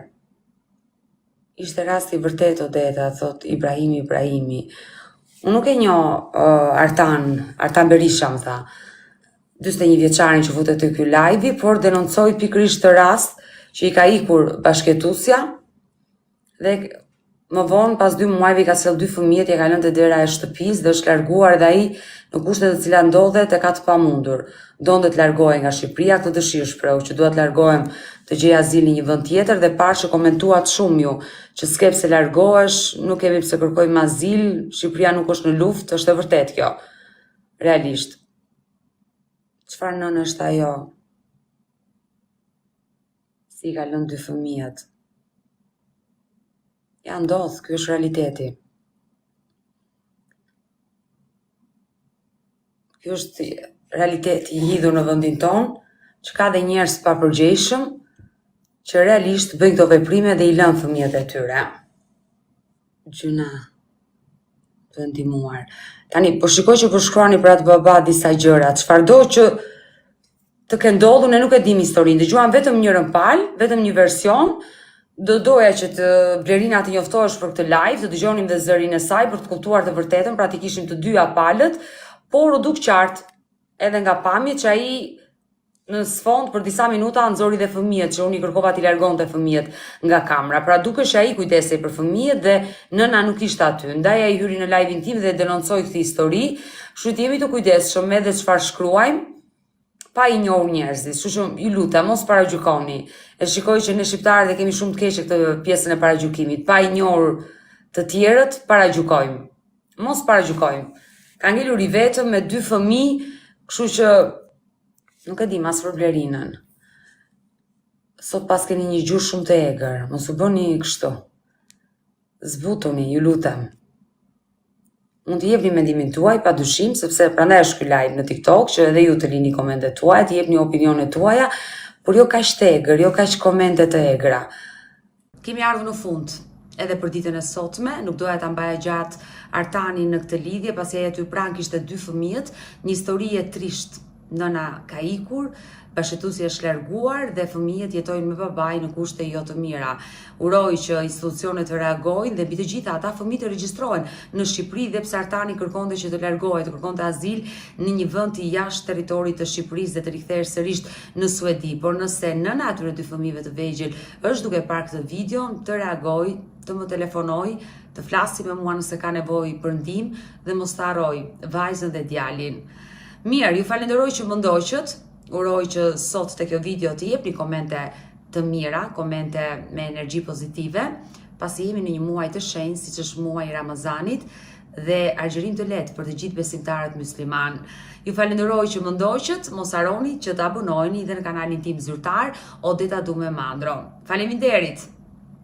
Ishte rasti vërtet Odeta, thot Ibrahimi. Unë nuk e njoh Artan Berisha, më tha. 41 vjeçarin që futet te ky live, por denoncoi pikërisht të rast që i ka ikur bashkëtuesja dhe më vonë pas 2 muajve ka sjell 2 fëmijët, ja ka lënë te dera e shtëpisë dhe është larguar dhe ai në kushtet të cilat ndodhet e ka të pamundur. Donte të largohej nga Shqipëria, këtë dëshirë shpreu që dua të largohem të gjej azil në një vend tjetër dhe parë që komentuat shumë ju që s'ke pse largohesh, nuk kemi pse kërkojmë azil, Shqipëria nuk është në luftë, është e vërtet kjo. Realisht. Çfarë nën është ajo? Si ka lënë 2 fëmijët? Ja ndodh, ky është realiteti. Ky është realiteti i lidhur në vendin ton, që ka dhe njerëz pa përgjegjshëm që realisht bëjnë këto veprime dhe i lënë fëmijët e tyre. Gjuna të ndihmuar. Tani, po shikoj që po shkruani për atë baba disa gjëra, çfarëdo që të ke ndodhur, ne nuk e dim historinë, dëgjuam vetëm njërin palë, vetëm një version. Do doja që të Blerina të njoftohesh për këtë live, të dëgjonim dhe zërin e saj për të kuptuar të vërtetën, pra të kishim të dyja palët, por u duk qartë edhe nga pamjet që ai në sfond për disa minuta nxori dhe fëmijët, që unë i kërkova t'i largonte fëmijët nga kamera. Pra dukesh ai kujdesej për fëmijët dhe nëna nuk ishte aty. Ndaj ai hyri në live-in tim dhe denoncoi këtë histori. Kështu që jemi të kujdesshëm edhe çfarë shkruajmë, pa i njohur njerëzit. Kështu që ju lutem mos paragjykoni. E shikoj që ne shqiptarët e kemi shumë të keqe këtë pjesën e paragjykimit. Pa i njohur të tjerët, paragjykojmë. Mos paragjykojmë. Ka ngelur i vetëm me 2 fëmijë, kështu që nuk e di mas për Blerinën. Sot pas keni një gjuhë shumë të egër, mos u bëni kështu. Zbutuni, ju lutem. Mund të jepni mendimin tuaj, pa dyshim, sepse prandaj është ky live në TikTok, që edhe ju të lini komentet tuaja, të jepni opinionet tuaja, por jo kaq të egër, jo kaq komente të egra. Kemi ardhur në fund edhe për ditën e sotme, nuk doja ta mbaja gjatë Artanin në këtë lidhje, pasi ai aty pranë kishte 2 fëmijët, një histori e trisht. Nëna ka ikur, bashkëtuesi është larguar dhe fëmijët jetojnë me babai në kushte jo të mira. Uroj që institucionet të reagojnë dhe mbi të gjitha ata fëmijë të regjistrohen në Shqipëri dhe pse Artani kërkonte që të largohej, të kërkonte azil në një vend të jashtë territorit të Shqipërisë dhe të rikthehej sërish në Suedi. Por nëse nëna atyre 2 fëmijëve të vegjël është duke parë këtë video, të reagoj, të më telefonoj, të flasi me mua nëse ka nevojë për ndihmë dhe mos ta harroj vajzën dhe djalin. Mirë, ju falenderoj që më ndoqët, uroj që sot të kjo video të jepni komente të mira, komente me energji pozitive, pasi jemi në një muaj të shenjtë, siç është muaji i Ramazanit, dhe agjerim të lehtë për të gjithë besimtarët musliman. Ju falenderoj që më ndoqët, mos harroni që të abonoheni dhe në kanalin tim zyrtar Odeta Dume Mandro. Faleminderit!